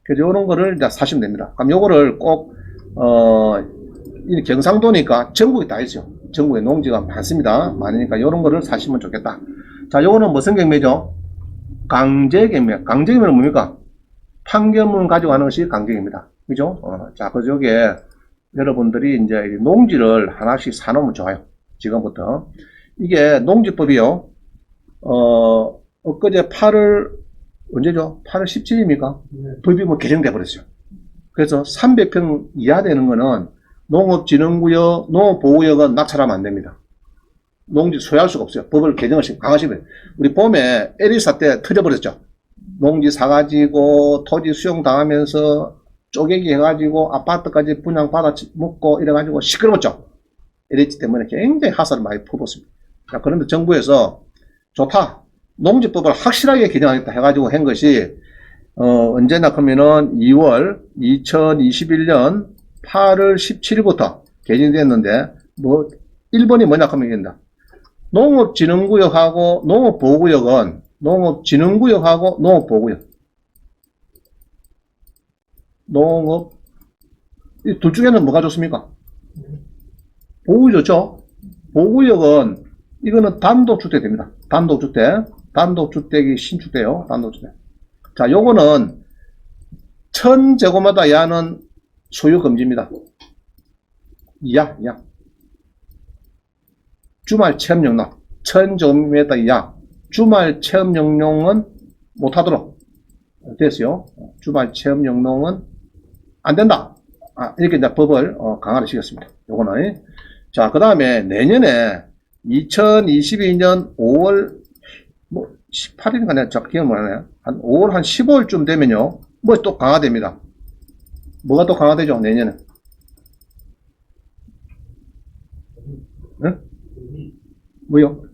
그래서 요런 거를 이제 사시면 됩니다. 그럼 요거를 꼭, 이 경상도니까 전국에 다 있어요. 전국에 농지가 많습니다. 많으니까 요런 거를 사시면 좋겠다. 자, 요거는 무슨 경매죠? 강제경매. 강제경매는 뭡니까? 판결문 가지고 하는 것이 강제입니다. 그죠? 자, 그래서 요게 여러분들이 이제 농지를 하나씩 사놓으면 좋아요. 지금부터. 이게 농지법이요. 엊그제 8월, 언제죠? 8월 17일입니까? 네. 법이 뭐 개정돼 버렸어요. 그래서 300평 이하 되는 거는 농업진흥구역, 농업보호구역은 낙찰하면 안 됩니다. 농지 소유할 수가 없어요. 법을 개정을 강화시키면. 우리 봄에 에리사 때 터져버렸죠. 농지 사가지고 토지 수용당하면서 쪼개기 해가지고 아파트까지 분양받아 먹고 이래가지고 시끄러웠죠. 이랬기 때문에 굉장히 하사를 많이 퍼붓습니다. 자, 그런데 정부에서 좋다. 농지법을 확실하게 개정하겠다 해가지고 한 것이, 언제나 그러면은 2월 2021년 8월 17일부터 개정됐는데, 뭐, 1번이 뭐냐 하면 이긴다. 농업진흥구역하고 농업보호구역은 농업진흥구역하고 농업보호구역. 농업, 이 둘 중에는 뭐가 좋습니까? 보호구역 좋죠? 보호구역은, 이거는 단독주택입니다. 단독주택. 단독주택이 신축돼요. 단독주택. 자, 요거는 1000제곱미터 이하는 소유금지입니다. 이하. 주말 체험용로. 1000제곱미터 이하. 주말 체험용로는 못하도록 됐어요. 주말 체험용로는 안 된다. 이렇게 이제 법을 강화를 시켰습니다. 요거는. 자, 그 다음에 내년에 2022년 5월 뭐 18일인가 내가 정확히 기억 못하네요. 한 5월 한 15일쯤 되면요. 뭐 또 강화됩니다. 뭐가 또 강화되죠? 내년에. 응? 뭐요?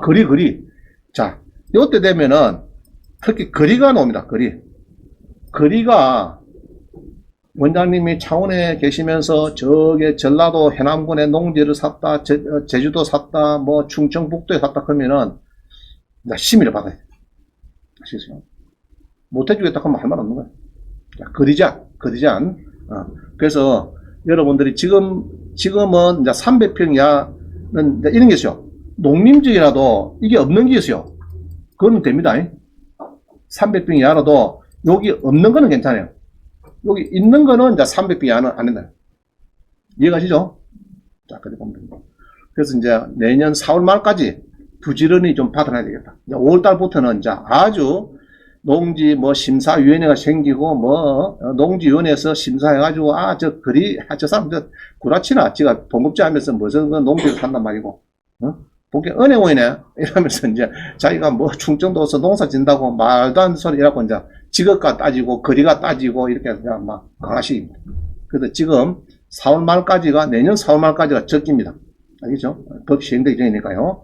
거리. 자, 요때 되면은 특히 거리가 나옵니다. 거리가 원장님이 창원에 계시면서 저게 전라도 해남군에 농지를 샀다, 제주도 샀다, 뭐 충청북도에 샀다 그러면은 심의를 받아야 돼. 아시겠어요? 못해주겠다 하면 할 말 없는 거야. 자, 거리제한. 그래서 여러분들이 지금은 이제 300평 이하는 이제 이런 게 있어요. 농림지이라도 이게 없는 게 있어요. 그건 됩니다. 300평 이하라도 여기 없는 거는 괜찮아요. 여기 있는 거는 이제 300평 이하는 안 된다. 이해가시죠? 자, 그렇게 보면 됩니다. 그래서 이제 내년 4월 말까지 부지런히 좀 받아놔야 되겠다. 이제 5월 달부터는 이제 아주 농지 뭐 심사위원회가 생기고 뭐 농지위원회에서 심사해가지고 저 사람 구라치나 지가 봉급제 하면서 무슨 그 농지를 산단 말이고 보기 은행원이네 이러면서 이제 자기가 뭐 충청도에서 농사 짓는다고 말도 안 되는 소리 이라고 이제 직업가 따지고 거리가 따지고 이렇게 그냥 막 강하십니다. 그래서 지금 4월 말까지가 내년 4월 말까지가 적기입니다. 알겠죠? 법 시행되기 전이니까요.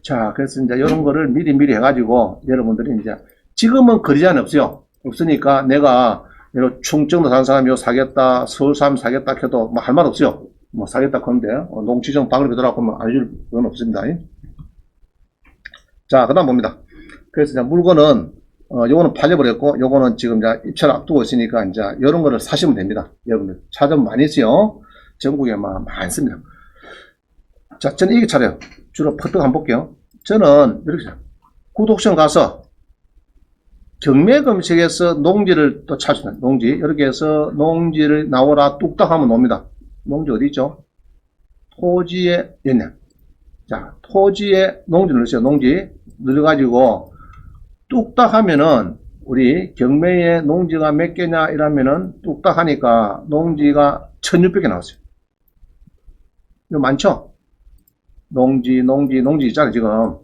자, 그래서 이제 이런 거를 미리 해가지고 여러분들이 이제 지금은 거리 제한 없어요. 없으니까 내가 충청도 사는 사람이 요 사겠다, 서울 사람 사겠다 해도 뭐 할 말 없어요. 뭐 사겠다 그런데 농지정 방을 be더라고 하면 알려줄 건 없습니다. 자, 그 다음 봅니다. 그래서 이제 물건은 요거는 팔려버렸고 요거는 지금 이제 입찰을 앞두고 있으니까 이제 이런 거를 사시면 됩니다. 여러분들 찾으면 많이 있어요. 전국에 많습니다. 자, 저는 이게 차례요. 주로 퍼뜩 한번 볼게요. 저는 이렇게 구독청 가서 경매 검색에서 농지를 또 찾습니다. 농지 이렇게 해서 농지를 나오라 뚝딱 하면 옵니다. 농지 어디 있죠? 토지에 있네. 자, 토지에 농지 눌러주세요. 농지 눌러가지고 뚝딱 하면은 우리 경매에 농지가 몇 개냐 이러면은 뚝딱 하니까 농지가 1600개 나왔어요. 이거 많죠? 농지 있잖아요. 지금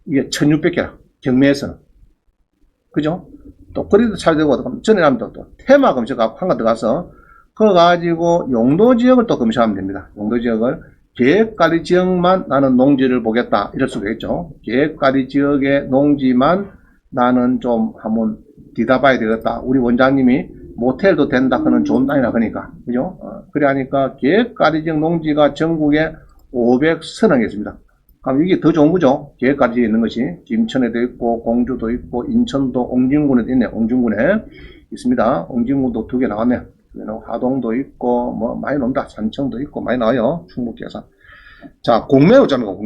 이게 1600개라. 경매에서는. 그죠? 또 거리도 차야 되고 전에 하면 또 테마 검색 한 거 들어가서 그거 가지고 용도 지역을 또 검색하면 됩니다. 용도 지역을 계획관리 지역만 나는 농지를 보겠다 이럴 수가 있죠. 계획관리 지역의 농지만 나는 좀 한번 뒤다봐야 되겠다. 우리 원장님이 모텔도 된다 하는 좋은 땅이라 그러니까 그죠? 그래 하니까 계획관리 지역 농지가 전국에 530개 있습니다. 그럼 이게 더 좋은 거죠. 계획관리 지역에 있는 것이 김천에도 있고 공주도 있고 인천도 옹진군에도 있네. 옹진군에 있습니다. 옹진군도 2개 나왔네. 하동도 있고 뭐 많이 나온다. 산청도 있고 많이 나와요. 충북계산. 자, 공매로 잡는 거.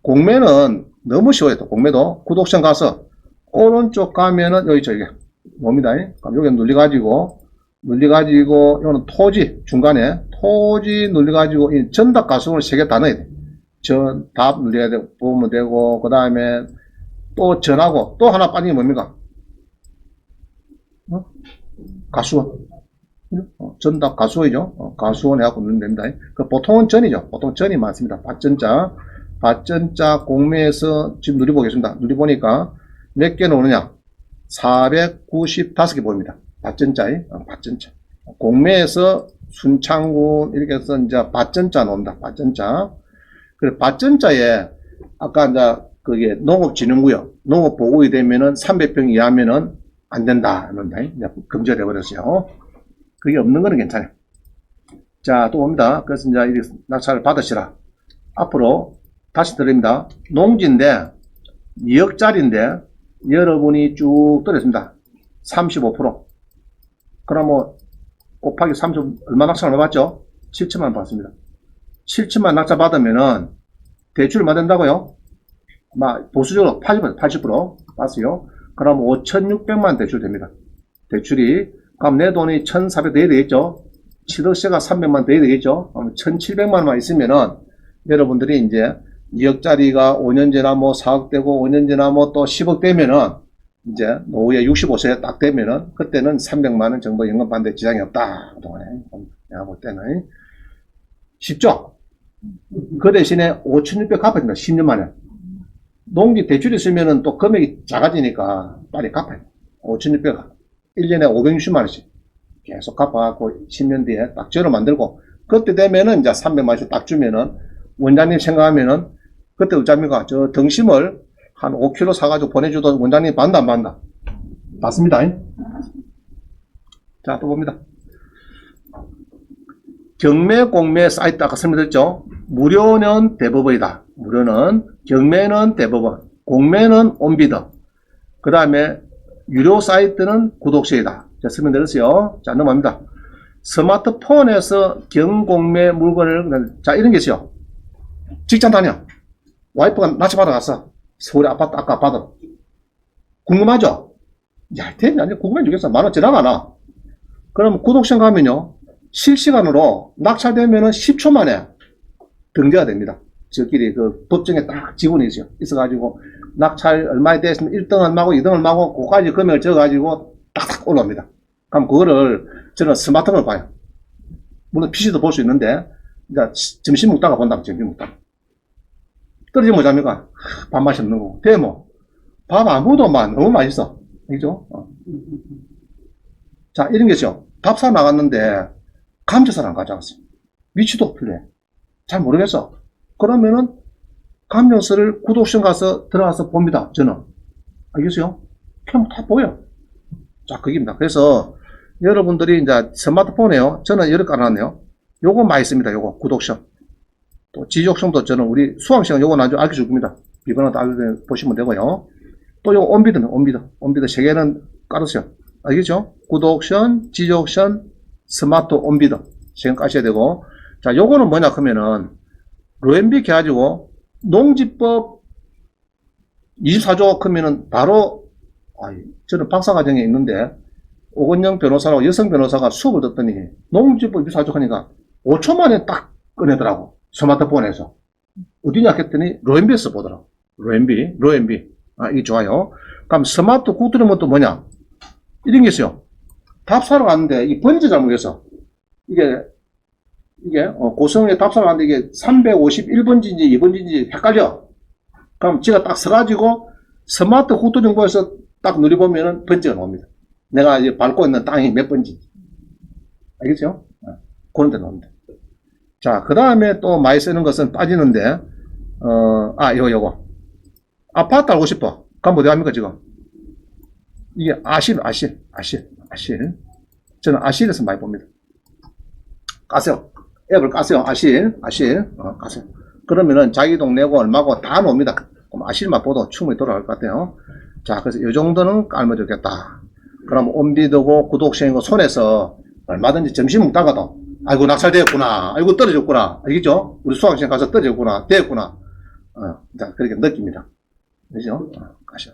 공매는 너무 쉬워요. 또 공매도 구독션 가서 오른쪽 가면은 여기 저기 뭡니다. 그럼 여기 눌려가지고 이거는 토지 중간에 토지 눌려가지고 이 전답 가수를 3개 다 넣어야 돼. 답 눌려야 되고 보면 되고 그 다음에 또 전하고 또 하나 빠진 게 뭡니까? 가수원. 전답 가수원이죠. 가수원 해갖고 누르면 됩니다. 보통은 전이죠. 보통 전이 많습니다. 밭전자 공매에서 지금 누려보겠습니다. 누려보니까 몇 개 나오느냐? 495개 보입니다. 밭전자에, 밭전자. 공매에서 순창군, 이렇게 해서 이제 밭전자 나온다. 밭전자. 그래, 밭전자에, 아까 이제 그게 농업진흥구역, 농업보호구역이 되면은 300평 이하면은 안 된다. 금지가 되어버렸어요. 그게 없는 거는 괜찮아요. 자, 또 옵니다. 그래서 이제 이 낙찰을 받으시라. 앞으로 다시 드립니다. 농지인데 2억짜리인데 여러분이 쭉 떨어졌습니다. 35%. 그럼 곱하기 30 얼마 낙찰을 받았죠? 7천만 받았습니다. 7천만 낙찰 받으면은 대출 얼마 된다고요? 보수적으로 80% 받았어요. 그럼 5,600만 대출 됩니다. 대출이 그럼 내 돈이 1,400 돼야 되겠죠? 7억세가 300만 돼야 되겠죠? 그럼 1,700만원만 있으면은 여러분들이 이제 2억짜리가 5년 지나 4억 되고 5년 지나 또 10억 되면은 이제 노후에 65세 딱 되면은 그때는 300만원 정도 연금 받는데 지장이 없다. 그동안에 내가 볼 때는 쉽죠? 그 대신에 5,600 갚아야 된다. 10년 만에. 농지 대출이 있으면은 또 금액이 작아지니까 빨리 갚아요. 5,600 1년에 560만원씩 계속 갚아갖고 10년 뒤에 딱 저를 만들고 그때 되면은 이제 300만원씩 딱 주면은 원장님 생각하면은 그때 어쩝니까? 저 등심을 한 5kg 사가지고 보내주던 원장님 받는다 안 받는다? 받습니다. 자, 또 봅니다. 경매 공매 사이트 아까 설명드렸죠? 무료는 대법원이다. 무료는 경매는 대법원, 공매는 온비더. 그 다음에 유료 사이트는 구독시이다. 자, 설명드렸어요. 자, 넘어갑니다. 스마트폰에서 경공매 물건을, 자, 이런 게 있어요. 직장 다녀. 와이프가 낯이 받아갔어. 서울에 아파트 아까 받아. 궁금하죠? 야, 대체 아니 궁금해 주겠어. 만원 지나가나? 그럼 구독시장 가면요. 실시간으로 낙찰되면은 10초 만에 등재가 됩니다. 저끼리 그 법정에 딱 지분이 있어요. 있어가지고 낙찰 얼마에 됐으면 1등 얼마고 2등 얼마고 그까지 금액을 적어가지고 딱딱 올라옵니다. 그럼 그거를 저는 스마트폰으로 봐요. 물론 PC도 볼 수 있는데 이제 점심 먹다가 본다고. 점심 먹다가 떨어지면 뭐잡니까? 밥맛이 없는 거고. 데모 밥 아무도 너무 맛있어. 그죠? 자, 이런 게 있어요. 밥 사 나갔는데 감자살 안 가져갔어요. 위치도 틀려. 잘 모르겠어. 그러면은 감정서를 구독션 가서 들어가서 봅니다. 저는. 알겠어요? 그냥 다 보여. 자, 그게입니다. 그래서 여러분들이 이제 스마트폰에요. 저는 여러 깔아놨네요. 요거 많이 씁니다. 요거 구독션. 또 지적성도 저는 우리 수강시간 요거 나중에 알려줄 겁니다. 비번을 다 보시면 되고요. 또 요거 온비드는 온비드 3개는 깔았어요. 알겠죠? 구독션, 지적션, 스마트 온비드 3개 까셔야 되고. 자, 요거는 뭐냐 하면은 로엠비 해가지고 농지법 24조 크면은 바로 저는 박사과정에 있는데 오건영 변호사라고 여성 변호사가 수업을 듣더니 농지법 24조 하니까 5초 만에 딱 꺼내더라고. 스마트폰에서. 어디냐 했더니 로엠비에서 보더라고. 로엠비. 아, 이게 좋아요. 그럼 스마트 구두리면 또 뭐냐? 이런 게 있어요. 답사로 갔는데 이 번지 잘못해서 이게 고성에 답사로 갔는데 이게 351번지인지 2번지인지 헷갈려. 그럼 제가 딱 서가지고 스마트 구두 정보에서 딱 누려보면은 번지가 나옵니다. 내가 이제 밟고 있는 땅이 몇 번지. 알겠죠? 그런 데 나옵니다. 자, 그 다음에 또 많이 쓰는 것은 빠지는데, 요거. 아파트 알고 싶어. 그럼 어디 갑니까, 지금? 이게 아실. 저는 아실에서 많이 봅니다. 까세요. 앱을 까세요. 아실. 까세요. 그러면은 자기 동네고 얼마고 다 나옵니다. 그럼 아실만 보도 충분히 돌아갈 것 같아요. 자, 그래서 이 정도는 깔면 좋겠다. 그럼 온비드고 구독시행고 손에서 얼마든지 점심 먹다가도 아이고 낙찰되었구나. 아이고 떨어졌구나. 알겠죠? 우리 수학시장 가서 떨어졌구나. 되었구나. 자, 그렇게 느낍니다. 그죠? 가시죠.